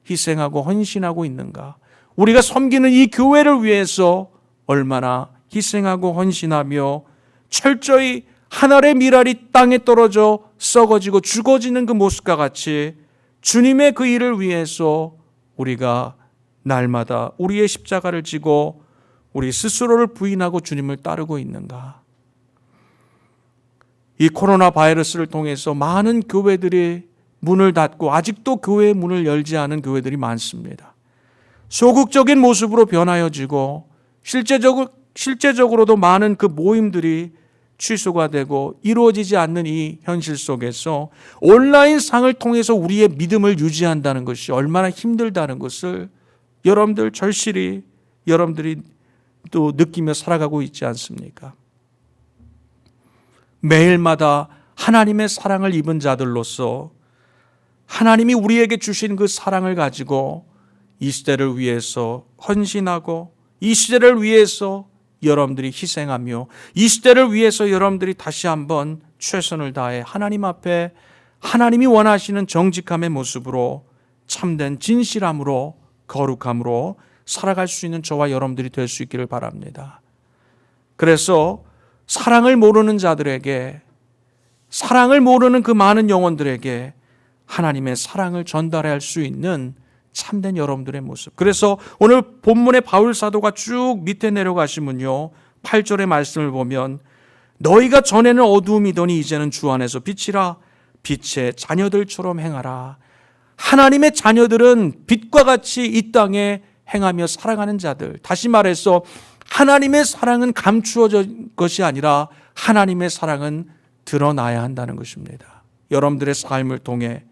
희생하고 헌신하고 있는가, 우리가 섬기는 이 교회를 위해서 얼마나 희생하고 헌신하며 철저히 한 알의 밀알이 땅에 떨어져 썩어지고 죽어지는 그 모습과 같이 주님의 그 일을 위해서 우리가 날마다 우리의 십자가를 지고 우리 스스로를 부인하고 주님을 따르고 있는가? 이 코로나 바이러스를 통해서 많은 교회들이 문을 닫고 아직도 교회의 문을 열지 않은 교회들이 많습니다. 소극적인 모습으로 변하여지고 실제적으로도 많은 그 모임들이 취소가 되고 이루어지지 않는 이 현실 속에서 온라인상을 통해서 우리의 믿음을 유지한다는 것이 얼마나 힘들다는 것을 여러분들 절실히 여러분들이 또 느끼며 살아가고 있지 않습니까? 매일마다 하나님의 사랑을 입은 자들로서 하나님이 우리에게 주신 그 사랑을 가지고 이 시대를 위해서 헌신하고 이 시대를 위해서 여러분들이 희생하며 이 시대를 위해서 여러분들이 다시 한번 최선을 다해 하나님 앞에 하나님이 원하시는 정직함의 모습으로 참된 진실함으로 거룩함으로 살아갈 수 있는 저와 여러분들이 될 수 있기를 바랍니다. 그래서 사랑을 모르는 자들에게, 사랑을 모르는 그 많은 영혼들에게 하나님의 사랑을 전달해야 할 수 있는 참된 여러분들의 모습. 그래서 오늘 본문의 바울 사도가 쭉 밑에 내려가시면요, 8절의 말씀을 보면 너희가 전에는 어두움이더니 이제는 주 안에서 빛이라, 빛의 자녀들처럼 행하라. 하나님의 자녀들은 빛과 같이 이 땅에 행하며 살아가는 자들. 다시 말해서 하나님의 사랑은 감추어진 것이 아니라 하나님의 사랑은 드러나야 한다는 것입니다. 여러분들의 삶을 통해,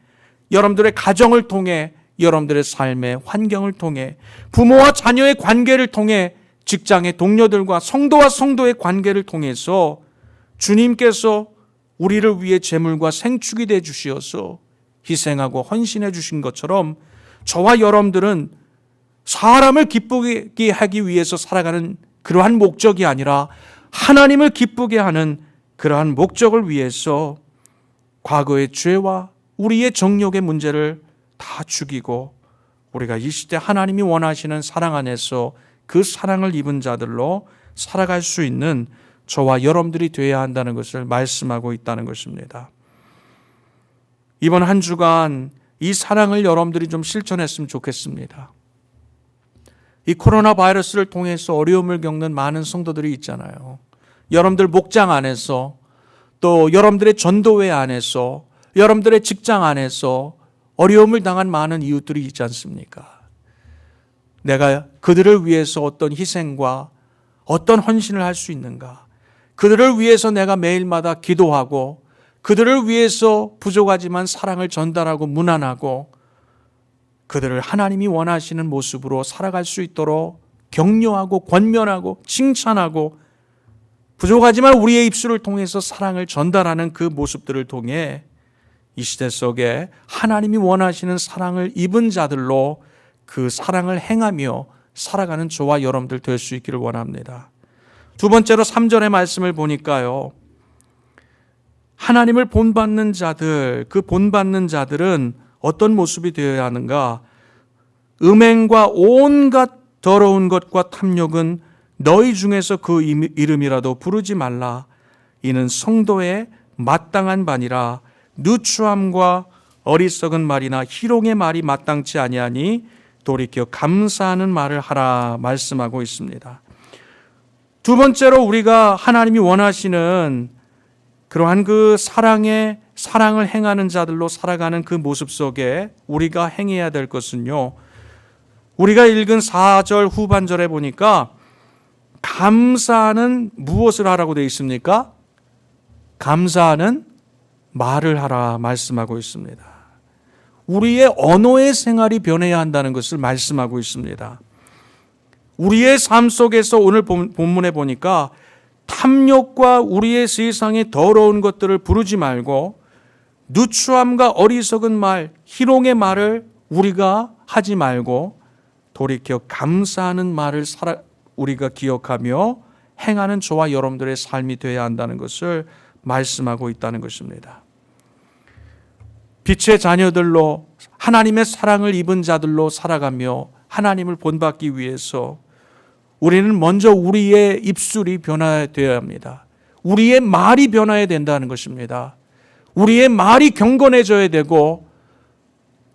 여러분들의 가정을 통해, 여러분들의 삶의 환경을 통해, 부모와 자녀의 관계를 통해, 직장의 동료들과 성도와 성도의 관계를 통해서 주님께서 우리를 위해 제물과 생축이 되어 주시어서 희생하고 헌신해 주신 것처럼 저와 여러분들은 사람을 기쁘게 하기 위해서 살아가는 그러한 목적이 아니라 하나님을 기쁘게 하는 그러한 목적을 위해서 과거의 죄와 우리의 정욕의 문제를 다 죽이고 우리가 이 시대 하나님이 원하시는 사랑 안에서 그 사랑을 입은 자들로 살아갈 수 있는 저와 여러분들이 되어야 한다는 것을 말씀하고 있다는 것입니다. 이번 한 주간 이 사랑을 여러분들이 좀 실천했으면 좋겠습니다. 이 코로나 바이러스를 통해서 어려움을 겪는 많은 성도들이 있잖아요. 여러분들 목장 안에서, 또 여러분들의 전도회 안에서, 여러분들의 직장 안에서 어려움을 당한 많은 이웃들이 있지 않습니까? 내가 그들을 위해서 어떤 희생과 어떤 헌신을 할 수 있는가? 그들을 위해서 내가 매일마다 기도하고 그들을 위해서 부족하지만 사랑을 전달하고 문안하고 그들을 하나님이 원하시는 모습으로 살아갈 수 있도록 격려하고 권면하고 칭찬하고 부족하지만 우리의 입술을 통해서 사랑을 전달하는 그 모습들을 통해 이 시대 속에 하나님이 원하시는 사랑을 입은 자들로 그 사랑을 행하며 살아가는 저와 여러분들 될 수 있기를 원합니다. 두 번째로 3절의 말씀을 보니까요, 하나님을 본받는 자들, 그 본받는 자들은 어떤 모습이 되어야 하는가? 음행과 온갖 더러운 것과 탐욕은 너희 중에서 그 이름이라도 부르지 말라. 이는 성도의 마땅한 바니라. 누추함과 어리석은 말이나 희롱의 말이 마땅치 아니하니 돌이켜 감사하는 말을 하라 말씀하고 있습니다. 두 번째로 우리가 하나님이 원하시는 그러한 그 사랑을 행하는 자들로 살아가는 그 모습 속에 우리가 행해야 될 것은요, 우리가 읽은 4절 후반절에 보니까 감사하는 무엇을 하라고 되어 있습니까? 감사하는 말을 하라 말씀하고 있습니다. 우리의 언어의 생활이 변해야 한다는 것을 말씀하고 있습니다. 우리의 삶 속에서 오늘 본문에 보니까 탐욕과 우리의 세상의 더러운 것들을 부르지 말고 누추함과 어리석은 말, 희롱의 말을 우리가 하지 말고 돌이켜 감사하는 말을 우리가 기억하며 행하는 저와 여러분들의 삶이 되어야 한다는 것을 말씀하고 있다는 것입니다. 빛의 자녀들로 하나님의 사랑을 입은 자들로 살아가며 하나님을 본받기 위해서 우리는 먼저 우리의 입술이 변화되어야 합니다. 우리의 말이 변화해야 된다는 것입니다. 우리의 말이 경건해져야 되고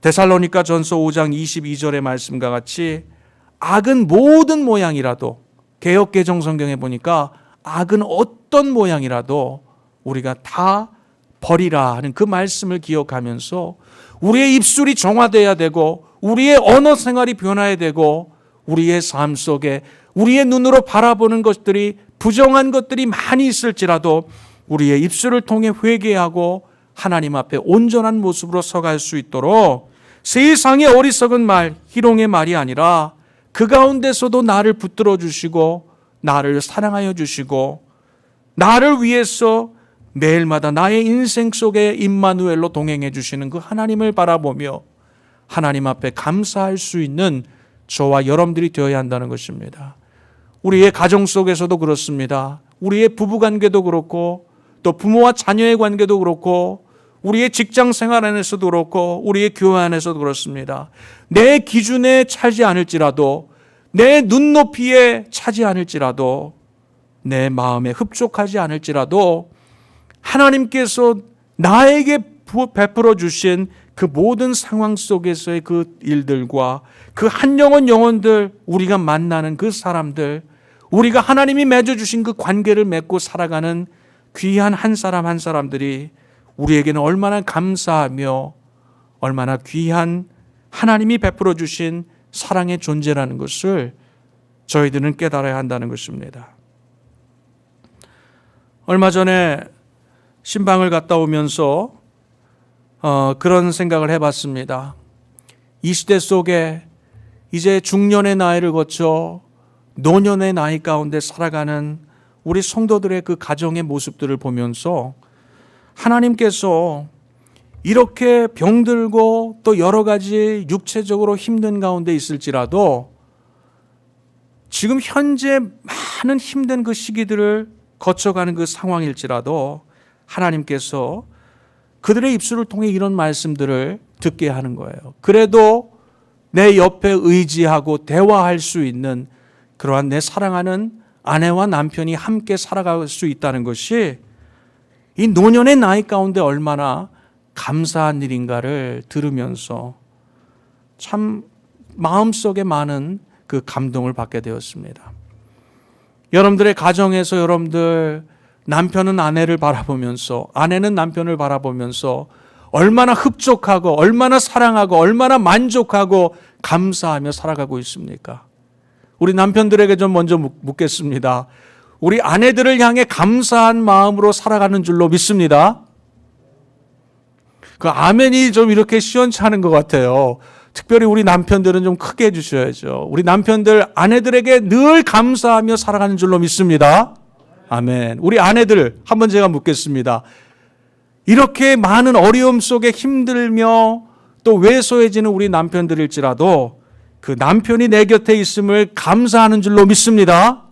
데살로니가 전서 5장 22절의 말씀과 같이 악은 모든 모양이라도, 개역개정 성경에 보니까 악은 어떤 모양이라도 우리가 다 버리라 하는 그 말씀을 기억하면서 우리의 입술이 정화되어야 되고 우리의 언어 생활이 변화해야 되고 우리의 삶 속에 우리의 눈으로 바라보는 것들이 부정한 것들이 많이 있을지라도 우리의 입술을 통해 회개하고 하나님 앞에 온전한 모습으로 서갈 수 있도록 세상의 어리석은 말, 희롱의 말이 아니라 그 가운데서도 나를 붙들어 주시고 나를 사랑하여 주시고 나를 위해서 매일마다 나의 인생 속에 임마누엘로 동행해 주시는 그 하나님을 바라보며 하나님 앞에 감사할 수 있는 저와 여러분들이 되어야 한다는 것입니다. 우리의 가정 속에서도 그렇습니다. 우리의 부부관계도 그렇고 또 부모와 자녀의 관계도 그렇고 우리의 직장 생활 안에서도 그렇고 우리의 교회 안에서도 그렇습니다. 내 기준에 차지 않을지라도 내 눈높이에 차지 않을지라도 내 마음에 흡족하지 않을지라도 하나님께서 나에게 베풀어 주신 그 모든 상황 속에서의 그 일들과 그 한 영혼들 우리가 만나는 그 사람들 우리가 하나님이 맺어주신 그 관계를 맺고 살아가는 귀한 한 사람 한 사람들이 우리에게는 얼마나 감사하며 얼마나 귀한 하나님이 베풀어 주신 사랑의 존재라는 것을 저희들은 깨달아야 한다는 것입니다. 얼마 전에 신방을 갔다 오면서 그런 생각을 해봤습니다. 이 시대 속에 이제 중년의 나이를 거쳐 노년의 나이 가운데 살아가는 우리 성도들의 그 가정의 모습들을 보면서 하나님께서 이렇게 병들고 또 여러 가지 육체적으로 힘든 가운데 있을지라도 지금 현재 많은 힘든 그 시기들을 거쳐가는 그 상황일지라도 하나님께서 그들의 입술을 통해 이런 말씀들을 듣게 하는 거예요. 그래도 내 옆에 의지하고 대화할 수 있는 그러한 내 사랑하는 아내와 남편이 함께 살아갈 수 있다는 것이 이 노년의 나이 가운데 얼마나 감사한 일인가를 들으면서 참 마음속에 많은 그 감동을 받게 되었습니다. 여러분들의 가정에서 여러분들 남편은 아내를 바라보면서 아내는 남편을 바라보면서 얼마나 흡족하고 얼마나 사랑하고 얼마나 만족하고 감사하며 살아가고 있습니까? 우리 남편들에게 좀 먼저 묻겠습니다. 우리 아내들을 향해 감사한 마음으로 살아가는 줄로 믿습니다. 그 아멘이 좀 이렇게 시원찮은 것 같아요. 특별히 우리 남편들은 좀 크게 해주셔야죠. 우리 남편들 아내들에게 늘 감사하며 살아가는 줄로 믿습니다. 아멘. 우리 아내들 한번 제가 묻겠습니다. 이렇게 많은 어려움 속에 힘들며 또 왜소해지는 우리 남편들일지라도 그 남편이 내 곁에 있음을 감사하는 줄로 믿습니다.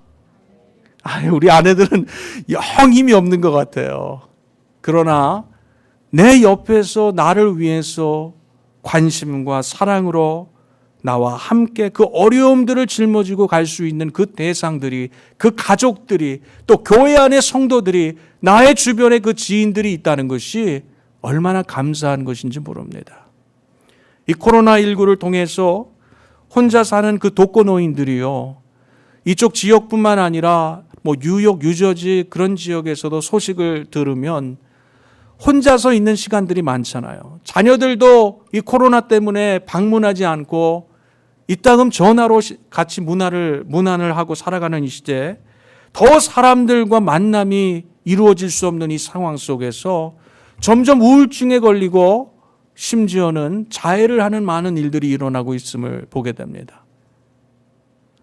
우리 아내들은 영 힘이 없는 것 같아요. 그러나 내 옆에서 나를 위해서 관심과 사랑으로 나와 함께 그 어려움들을 짊어지고 갈 수 있는 그 대상들이, 그 가족들이, 또 교회 안의 성도들이, 나의 주변에 그 지인들이 있다는 것이 얼마나 감사한 것인지 모릅니다. 이 코로나19를 통해서 혼자 사는 그 독거노인들이요, 이쪽 지역뿐만 아니라 뭐 뉴욕, 뉴저지 그런 지역에서도 소식을 들으면 혼자서 있는 시간들이 많잖아요. 자녀들도 이 코로나 때문에 방문하지 않고 이따금 전화로 같이 문안을 하고 살아가는 이 시대에 더 사람들과 만남이 이루어질 수 없는 이 상황 속에서 점점 우울증에 걸리고 심지어는 자해를 하는 많은 일들이 일어나고 있음을 보게 됩니다.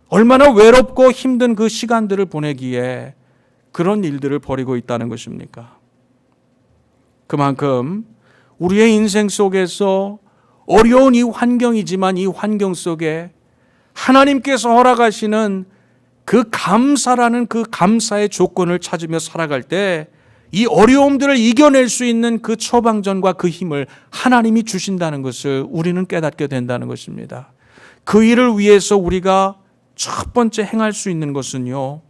얼마나 외롭고 힘든 그 시간들을 보내기에 그런 일들을 벌이고 있다는 것입니까? 그만큼 우리의 인생 속에서 어려운 이 환경이지만 이 환경 속에 하나님께서 허락하시는 그 감사라는 그 감사의 조건을 찾으며 살아갈 때 이 어려움들을 이겨낼 수 있는 그 처방전과 그 힘을 하나님이 주신다는 것을 우리는 깨닫게 된다는 것입니다. 그 일을 위해서 우리가 첫 번째 행할 수 있는 것은요,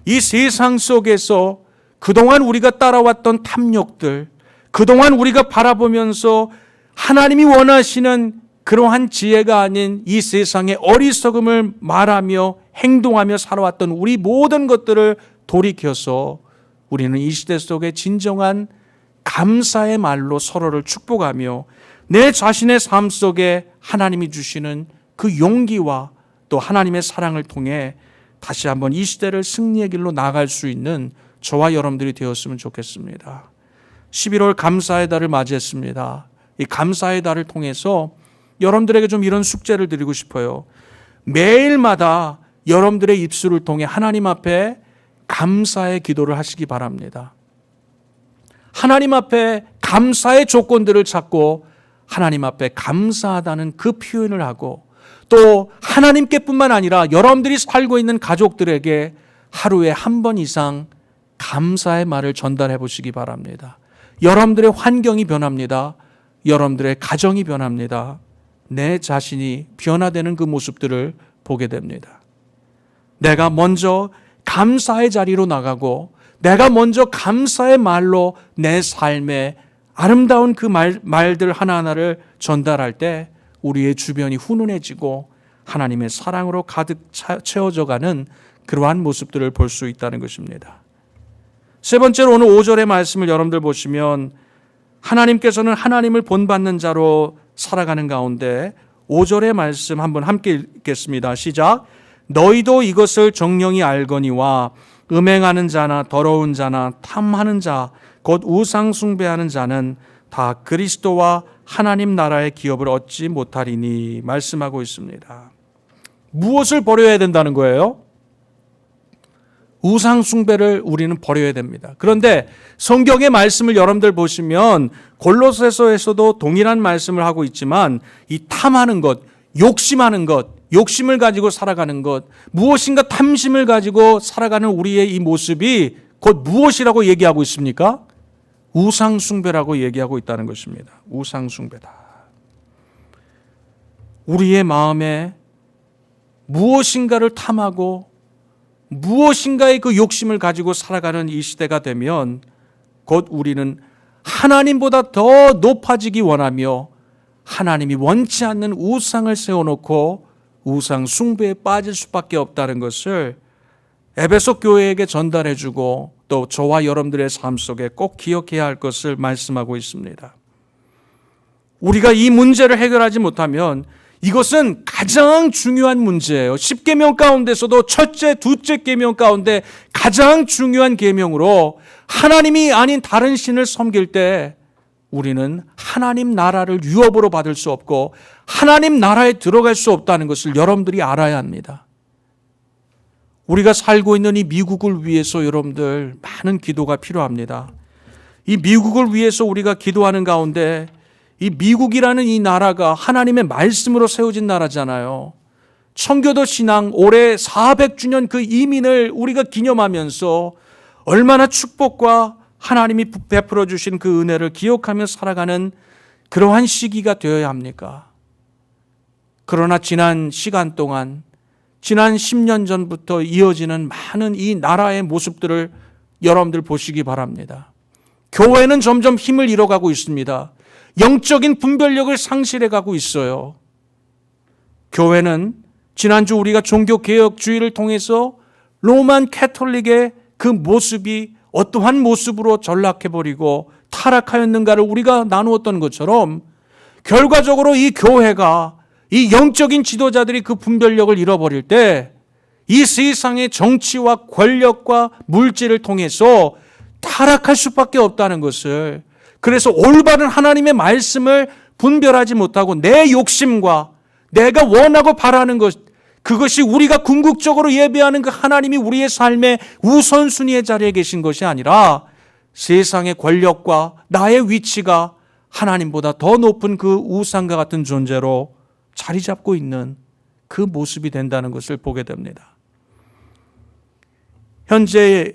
이 세상 속에서 그동안 우리가 따라왔던 탐욕들, 그동안 우리가 바라보면서 하나님이 원하시는 그러한 지혜가 아닌 이 세상의 어리석음을 말하며 행동하며 살아왔던 우리 모든 것들을 돌이켜서 우리는 이 시대 속에 진정한 감사의 말로 서로를 축복하며 내 자신의 삶 속에 하나님이 주시는 그 용기와 또 하나님의 사랑을 통해 다시 한번 이 시대를 승리의 길로 나아갈 수 있는 저와 여러분들이 되었으면 좋겠습니다. 11월 감사의 달을 맞이했습니다. 이 감사의 달을 통해서 여러분들에게 좀 이런 숙제를 드리고 싶어요. 매일마다 여러분들의 입술을 통해 하나님 앞에 감사의 기도를 하시기 바랍니다. 하나님 앞에 감사의 조건들을 찾고 하나님 앞에 감사하다는 그 표현을 하고 또 하나님께뿐만 아니라 여러분들이 살고 있는 가족들에게 하루에 한 번 이상 감사의 말을 전달해 보시기 바랍니다. 여러분들의 환경이 변합니다. 여러분들의 가정이 변합니다. 내 자신이 변화되는 그 모습들을 보게 됩니다. 내가 먼저 감사의 자리로 나가고 내가 먼저 감사의 말로 내 삶에 아름다운 그 말들 하나하나를 전달할 때 우리의 주변이 훈훈해지고 하나님의 사랑으로 가득 채워져가는 그러한 모습들을 볼 수 있다는 것입니다. 세 번째로 오늘 5절의 말씀을 여러분들 보시면 하나님께서는 하나님을 본받는 자로 살아가는 가운데 5절의 말씀 한번 함께 읽겠습니다. 시작. 너희도 이것을 정령이 알거니와 음행하는 자나 더러운 자나 탐하는 자 곧 우상 숭배하는 자는 다 그리스도와 하나님 나라의 기업을 얻지 못하리니 말씀하고 있습니다. 무엇을 버려야 된다는 거예요? 우상 숭배를 우리는 버려야 됩니다. 그런데 성경의 말씀을 여러분들 보시면 골로새서에서도 동일한 말씀을 하고 있지만 이 탐하는 것, 욕심하는 것, 욕심을 가지고 살아가는 것, 무엇인가 탐심을 가지고 살아가는 우리의 이 모습이 곧 무엇이라고 얘기하고 있습니까? 우상 숭배라고 얘기하고 있다는 것입니다. 우상 숭배다. 우리의 마음에 무엇인가를 탐하고 무엇인가의 그 욕심을 가지고 살아가는 이 시대가 되면 곧 우리는 하나님보다 더 높아지기 원하며 하나님이 원치 않는 우상을 세워놓고 우상 숭배에 빠질 수밖에 없다는 것을 에베소 교회에게 전달해주고 또 저와 여러분들의 삶 속에 꼭 기억해야 할 것을 말씀하고 있습니다. 우리가 이 문제를 해결하지 못하면 이것은 가장 중요한 문제예요. 10계명 가운데서도 첫째, 둘째 계명 가운데 가장 중요한 계명으로 하나님이 아닌 다른 신을 섬길 때 우리는 하나님 나라를 유업으로 받을 수 없고 하나님 나라에 들어갈 수 없다는 것을 여러분들이 알아야 합니다. 우리가 살고 있는 이 미국을 위해서 여러분들 많은 기도가 필요합니다. 이 미국을 위해서 우리가 기도하는 가운데 이 미국이라는 이 나라가 하나님의 말씀으로 세워진 나라잖아요. 청교도 신앙 올해 400주년 그 이민을 우리가 기념하면서 얼마나 축복과 하나님이 베풀어 주신 그 은혜를 기억하며 살아가는 그러한 시기가 되어야 합니까? 그러나 지난 시간 동안 지난 10년 전부터 이어지는 많은 이 나라의 모습들을 여러분들 보시기 바랍니다. 교회는 점점 힘을 잃어가고 있습니다. 영적인 분별력을 상실해가고 있어요. 교회는 지난주 우리가 종교개혁주의를 통해서 로만 캐톨릭의 그 모습이 어떠한 모습으로 전락해버리고 타락하였는가를 우리가 나누었던 것처럼 결과적으로 이 교회가 이 영적인 지도자들이 그 분별력을 잃어버릴 때 이 세상의 정치와 권력과 물질을 통해서 타락할 수밖에 없다는 것을, 그래서 올바른 하나님의 말씀을 분별하지 못하고 내 욕심과 내가 원하고 바라는 것, 그것이 우리가 궁극적으로 예배하는 그 하나님이 우리의 삶의 우선순위의 자리에 계신 것이 아니라 세상의 권력과 나의 위치가 하나님보다 더 높은 그 우상과 같은 존재로 자리 잡고 있는 그 모습이 된다는 것을 보게 됩니다. 현재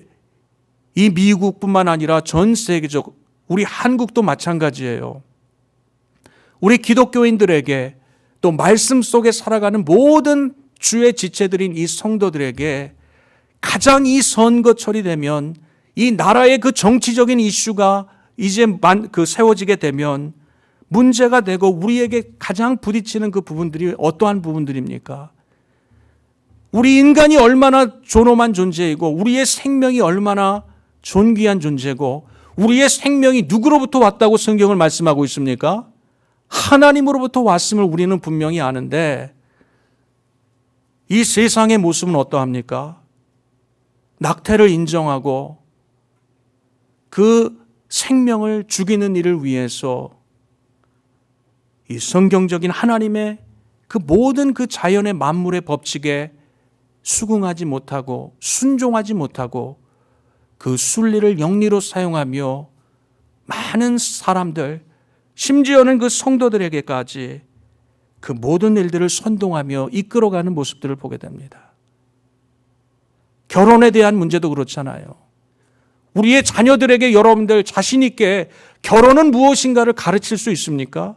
이 미국뿐만 아니라 전 세계적, 우리 한국도 마찬가지예요. 우리 기독교인들에게 또 말씀 속에 살아가는 모든 주의 지체들인 이 성도들에게 가장 이 선거철이 되면 이 나라의 그 정치적인 이슈가 이제 세워지게 되면 문제가 되고 우리에게 가장 부딪히는 그 부분들이 어떠한 부분들입니까? 우리 인간이 얼마나 존엄한 존재이고 우리의 생명이 얼마나 존귀한 존재고 우리의 생명이 누구로부터 왔다고 성경을 말씀하고 있습니까? 하나님으로부터 왔음을 우리는 분명히 아는데 이 세상의 모습은 어떠합니까? 낙태를 인정하고 그 생명을 죽이는 일을 위해서 이 성경적인 하나님의 그 모든 그 자연의 만물의 법칙에 수긍하지 못하고 순종하지 못하고 그 순리를 영리로 사용하며 많은 사람들, 심지어는 그 성도들에게까지 그 모든 일들을 선동하며 이끌어가는 모습들을 보게 됩니다. 결혼에 대한 문제도 그렇잖아요. 우리의 자녀들에게 여러분들 자신 있게 결혼은 무엇인가를 가르칠 수 있습니까?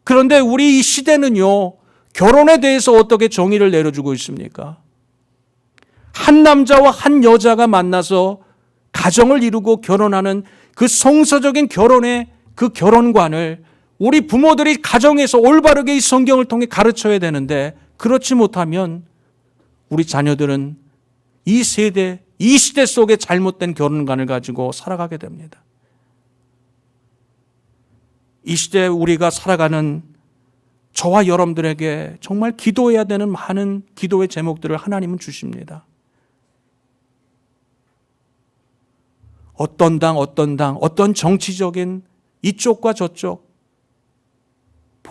그런데 우리 이 시대는요, 결혼에 대해서 어떻게 정의를 내려주고 있습니까? 한 남자와 한 여자가 만나서 가정을 이루고 결혼하는 그 성서적인 결혼의 그 결혼관을 우리 부모들이 가정에서 올바르게 이 성경을 통해 가르쳐야 되는데 그렇지 못하면 우리 자녀들은 이 세대, 이 시대 속에 잘못된 결혼관을 가지고 살아가게 됩니다. 이 시대에 우리가 살아가는 저와 여러분들에게 정말 기도해야 되는 많은 기도의 제목들을 하나님은 주십니다. 어떤 당, 어떤 정치적인 이쪽과 저쪽,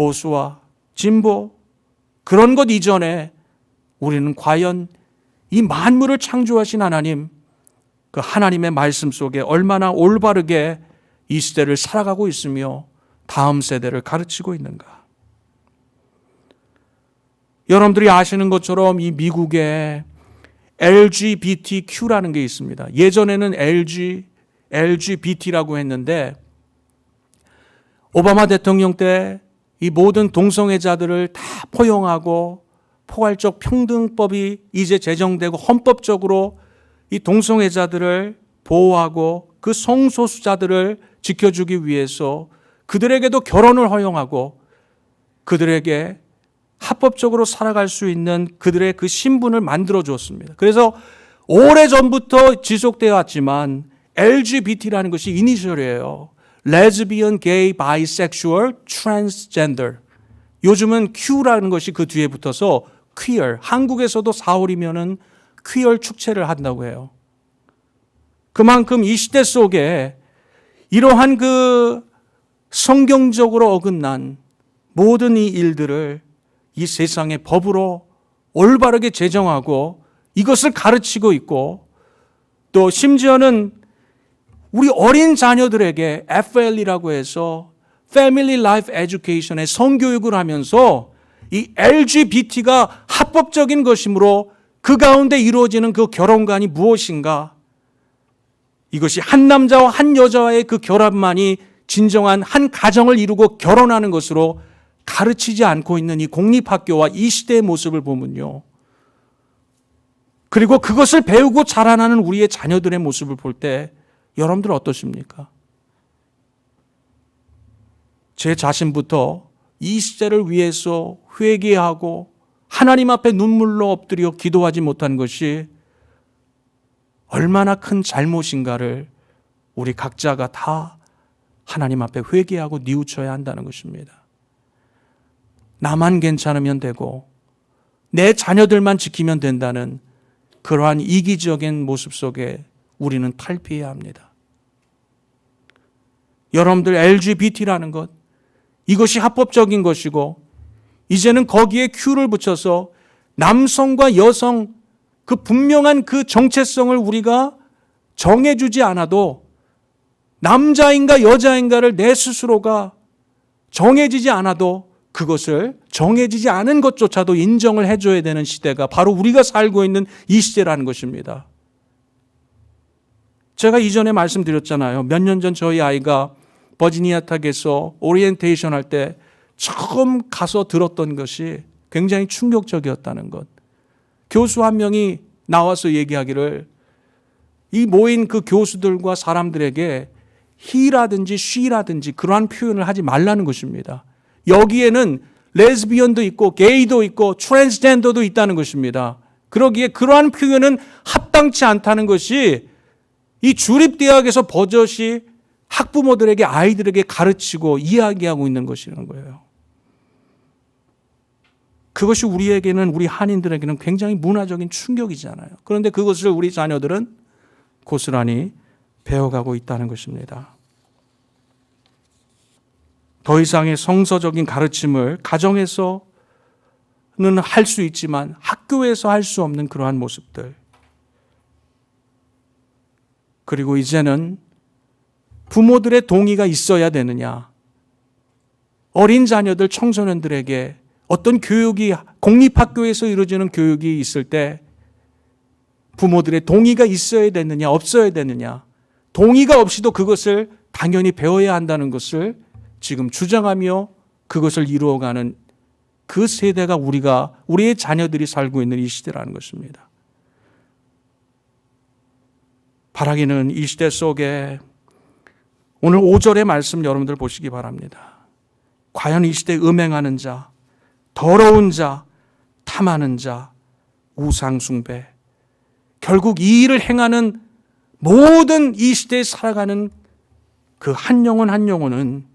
보수와 진보, 그런 것 이전에 우리는 과연 이 만물을 창조하신 하나님, 그 하나님의 말씀 속에 얼마나 올바르게 이 시대를 살아가고 있으며 다음 세대를 가르치고 있는가. 여러분들이 아시는 것처럼 이 미국에 LGBTQ라는 게 있습니다. 예전에는 LGBT라고 했는데 오바마 대통령 때 이 모든 동성애자들을 다 포용하고 포괄적 평등법이 이제 제정되고 헌법적으로 이 동성애자들을 보호하고 그 성소수자들을 지켜주기 위해서 그들에게도 결혼을 허용하고 그들에게 합법적으로 살아갈 수 있는 그들의 그 신분을 만들어 주었습니다. 그래서 오래전부터 지속되어 왔지만 LGBT라는 것이 이니셜이에요. Lesbian, Gay, Bisexual, Transgender. 요즘은 Q라는 것이 그 뒤에 붙어서 Queer. 한국에서도 4월이면은 Queer 축제를 한다고 해요. 그만큼 이 시대 속에 이러한 그 성경적으로 어긋난 모든 이 일들을 이 세상의 법으로 올바르게 제정하고 이것을 가르치고 있고 또 심지어는 우리 어린 자녀들에게 FL이라고 해서 Family Life Education의 성교육을 하면서 이 LGBT가 합법적인 것이므로 그 가운데 이루어지는 그 결혼관이 무엇인가, 이것이 한 남자와 한 여자와의 그 결합만이 진정한 한 가정을 이루고 결혼하는 것으로 가르치지 않고 있는 이 공립학교와 이 시대의 모습을 보면요. 그리고 그것을 배우고 자라나는 우리의 자녀들의 모습을 볼 때 여러분들 어떠십니까? 제 자신부터 이 시대를 위해서 회개하고 하나님 앞에 눈물로 엎드려 기도하지 못한 것이 얼마나 큰 잘못인가를 우리 각자가 다 하나님 앞에 회개하고 뉘우쳐야 한다는 것입니다. 나만 괜찮으면 되고 내 자녀들만 지키면 된다는 그러한 이기적인 모습 속에 우리는 탈피해야 합니다. 여러분들 LGBT라는 것, 이것이 합법적인 것이고 이제는 거기에 Q를 붙여서 남성과 여성 그 분명한 그 정체성을 우리가 정해주지 않아도 남자인가 여자인가를 내 스스로가 정해지지 않아도 그것을 정해지지 않은 것조차도 인정을 해줘야 되는 시대가 바로 우리가 살고 있는 이 시대라는 것입니다. 제가 이전에 말씀드렸잖아요. 몇 년 전 저희 아이가 버지니아 탁에서 오리엔테이션 할 때 처음 가서 들었던 것이 굉장히 충격적이었다는 것. 교수 한 명이 나와서 얘기하기를 이 모인 그 교수들과 사람들에게 he라든지 she라든지 그러한 표현을 하지 말라는 것입니다. 여기에는 레즈비언도 있고 게이도 있고 트랜스젠더도 있다는 것입니다. 그러기에 그러한 표현은 합당치 않다는 것이 이 주립대학에서 버젓이 학부모들에게 아이들에게 가르치고 이야기하고 있는 것이라는 거예요. 그것이 우리에게는 우리 한인들에게는 굉장히 문화적인 충격이잖아요. 그런데 그것을 우리 자녀들은 고스란히 배워가고 있다는 것입니다. 더 이상의 성서적인 가르침을 가정에서는 할 수 있지만 학교에서 할 수 없는 그러한 모습들. 그리고 이제는 부모들의 동의가 있어야 되느냐. 어린 자녀들, 청소년들에게 어떤 교육이 공립학교에서 이루어지는 교육이 있을 때 부모들의 동의가 있어야 되느냐, 없어야 되느냐. 동의가 없이도 그것을 당연히 배워야 한다는 것을 지금 주장하며 그것을 이루어가는 그 세대가 우리의 자녀들이 살고 있는 이 시대라는 것입니다. 바라기는 이 시대 속에 오늘 5절의 말씀 여러분들 보시기 바랍니다. 과연 이 시대에 음행하는 자, 더러운 자, 탐하는 자, 우상숭배, 결국 이 일을 행하는 모든 이 시대에 살아가는 그 한 영혼 한 영혼은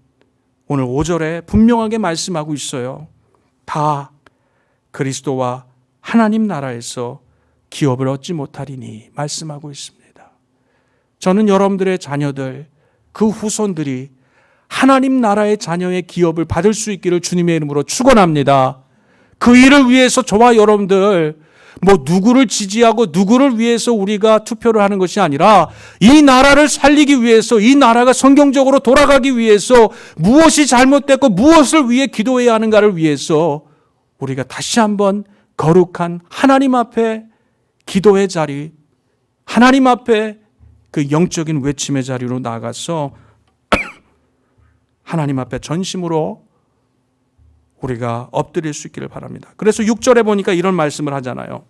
오늘 5절에 분명하게 말씀하고 있어요. 다 그리스도와 하나님 나라에서 기업을 얻지 못하리니 말씀하고 있습니다. 저는 여러분들의 자녀들, 그 후손들이 하나님 나라의 자녀의 기업을 받을 수 있기를 주님의 이름으로 축원합니다. 그 일을 위해서 저와 여러분들 누구를 지지하고 누구를 위해서 우리가 투표를 하는 것이 아니라 이 나라를 살리기 위해서, 이 나라가 성경적으로 돌아가기 위해서 무엇이 잘못됐고 무엇을 위해 기도해야 하는가를 위해서 우리가 다시 한번 거룩한 하나님 앞에 기도의 자리, 하나님 앞에 그 영적인 외침의 자리로 나가서 하나님 앞에 전심으로 우리가 엎드릴 수 있기를 바랍니다. 그래서 6절에 보니까 이런 말씀을 하잖아요.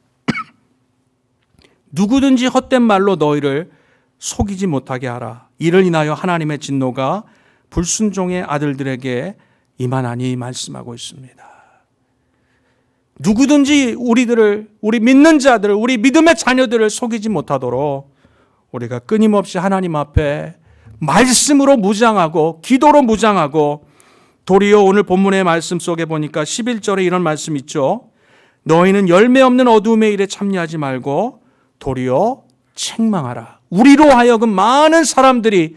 누구든지 헛된 말로 너희를 속이지 못하게 하라. 이를 인하여 하나님의 진노가 불순종의 아들들에게 임하나니 말씀하고 있습니다. 누구든지 우리 믿는 자들을, 우리 믿음의 자녀들을 속이지 못하도록 우리가 끊임없이 하나님 앞에 말씀으로 무장하고 기도로 무장하고, 도리어 오늘 본문의 말씀 속에 보니까 11절에 이런 말씀 있죠. 너희는 열매 없는 어두움의 일에 참여하지 말고 도리어 책망하라. 우리로 하여금 많은 사람들이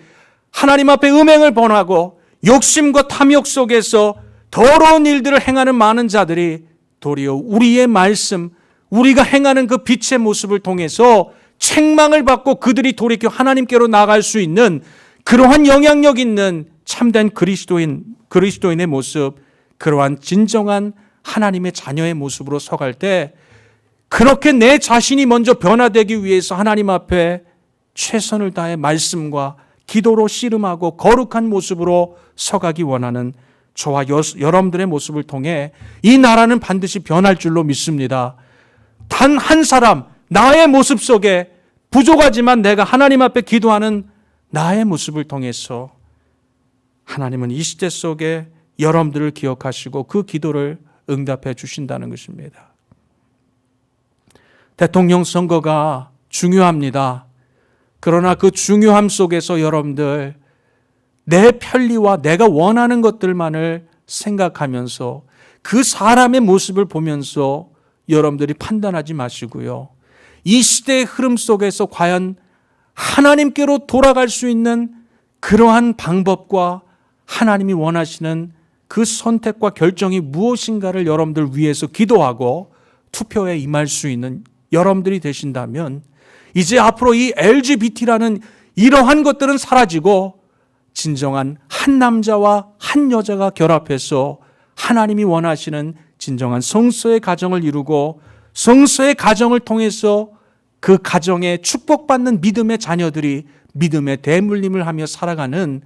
하나님 앞에 음행을 범하고 욕심과 탐욕 속에서 더러운 일들을 행하는 많은 자들이 도리어 우리의 말씀, 우리가 행하는 그 빛의 모습을 통해서 책망을 받고 그들이 돌이켜 하나님께로 나갈 수 있는 그러한 영향력 있는 참된 그리스도인의 모습, 그러한 진정한 하나님의 자녀의 모습으로 서갈 때, 그렇게 내 자신이 먼저 변화되기 위해서 하나님 앞에 최선을 다해 말씀과 기도로 씨름하고 거룩한 모습으로 서가기 원하는 저와 여러분들의 모습을 통해 이 나라는 반드시 변할 줄로 믿습니다. 단 한 사람, 나의 모습 속에 부족하지만 내가 하나님 앞에 기도하는 나의 모습을 통해서 하나님은 이 시대 속에 여러분들을 기억하시고 그 기도를 응답해 주신다는 것입니다. 대통령 선거가 중요합니다. 그러나 그 중요함 속에서 여러분들 내 편리와 내가 원하는 것들만을 생각하면서 그 사람의 모습을 보면서 여러분들이 판단하지 마시고요. 이 시대의 흐름 속에서 과연 하나님께로 돌아갈 수 있는 그러한 방법과 하나님이 원하시는 그 선택과 결정이 무엇인가를 여러분들 위해서 기도하고 투표에 임할 수 있는 여러분들이 되신다면, 이제 앞으로 이 LGBT라는 이러한 것들은 사라지고 진정한 한 남자와 한 여자가 결합해서 하나님이 원하시는 진정한 성서의 가정을 이루고 성서의 가정을 통해서 그 가정에 축복받는 믿음의 자녀들이 믿음의 대물림을 하며 살아가는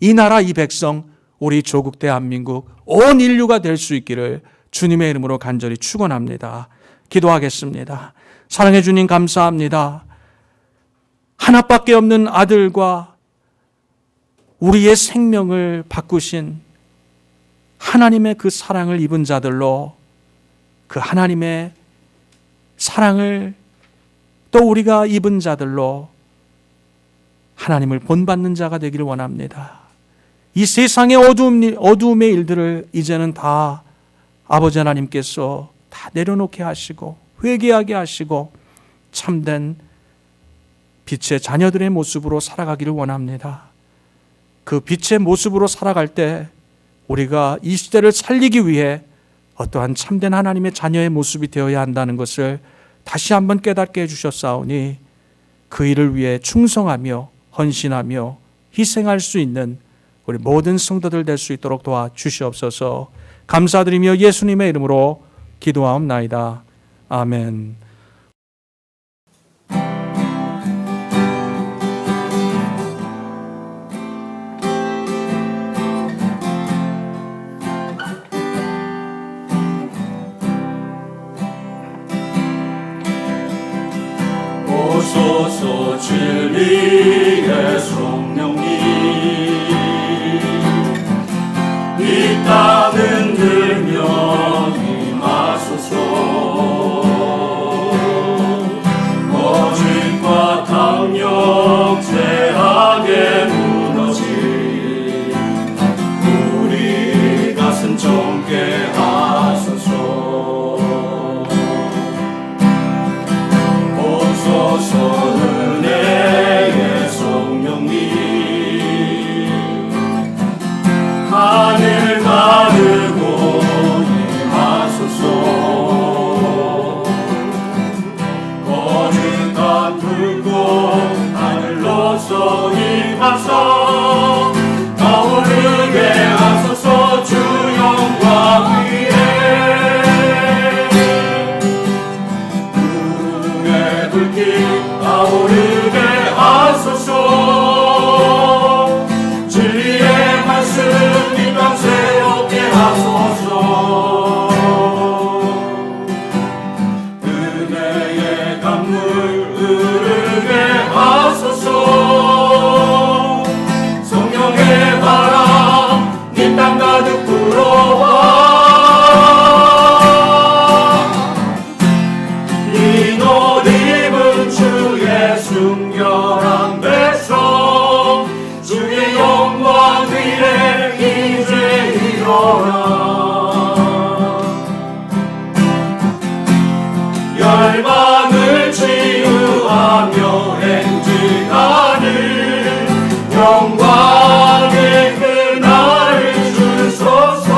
이 나라 이 백성, 우리 조국 대한민국 온 인류가 될 수 있기를 주님의 이름으로 간절히 축원합니다. 기도하겠습니다. 사랑해 주님 감사합니다. 하나밖에 없는 아들과 우리의 생명을 바꾸신 하나님의 그 사랑을 입은 자들로 그 하나님의 사랑을 또 우리가 입은 자들로 하나님을 본받는 자가 되기를 원합니다. 이 세상의 어두움의 일들을 이제는 다 아버지 하나님께서 다 내려놓게 하시고 회개하게 하시고 참된 빛의 자녀들의 모습으로 살아가기를 원합니다. 그 빛의 모습으로 살아갈 때 우리가 이 시대를 살리기 위해 어떠한 참된 하나님의 자녀의 모습이 되어야 한다는 것을 다시 한번 깨닫게 해주셨사오니 그 일을 위해 충성하며 헌신하며 희생할 수 있는 우리 모든 성도들 될 수 있도록 도와주시옵소서. 감사드리며 예수님의 이름으로 기도하옵나이다. 아멘.
오소서 진리의 성령님, 이 땅 흔들며 임하소서. 임하사 타오르게 하소서 주 영광 위에 구름의 불길 타오르게 하소서 진리의 말씀 이 땅 새롭게 하소서 은혜의 강물 흐르게 하소서 성령의 바람 이 땅 가득 불어와 흰 옷 입은 주의 순결한 백성 주의 영광 위에 이제 일어나 열방을 치유하며 행진하는 영광의 그날을 주소서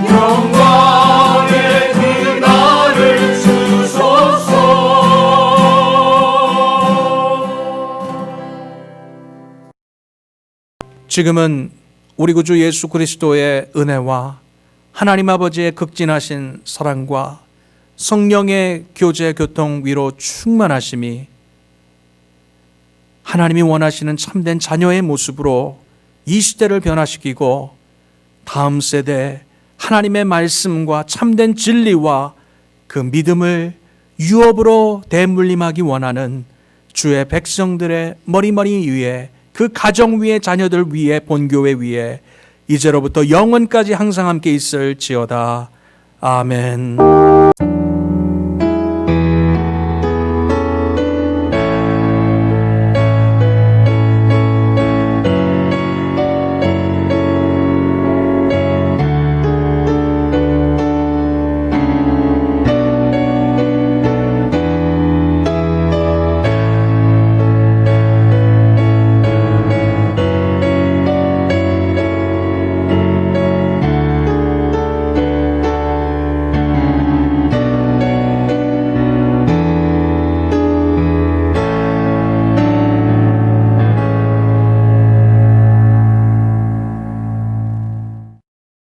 영광의 그날을 주소서
지금은 우리 구주 예수 그리스도의 은혜와 하나님 아버지의 극진하신 사랑과 성령의 교제 교통 위로 충만하심이 하나님이 원하시는 참된 자녀의 모습으로 이 시대를 변화시키고 다음 세대 하나님의 말씀과 참된 진리와 그 믿음을 유업으로 대물림하기 원하는 주의 백성들의 머리머리 위에 그 가정 위에 자녀들 위에 본교회 위에 이제로부터 영원까지 항상 함께 있을지어다. 아멘.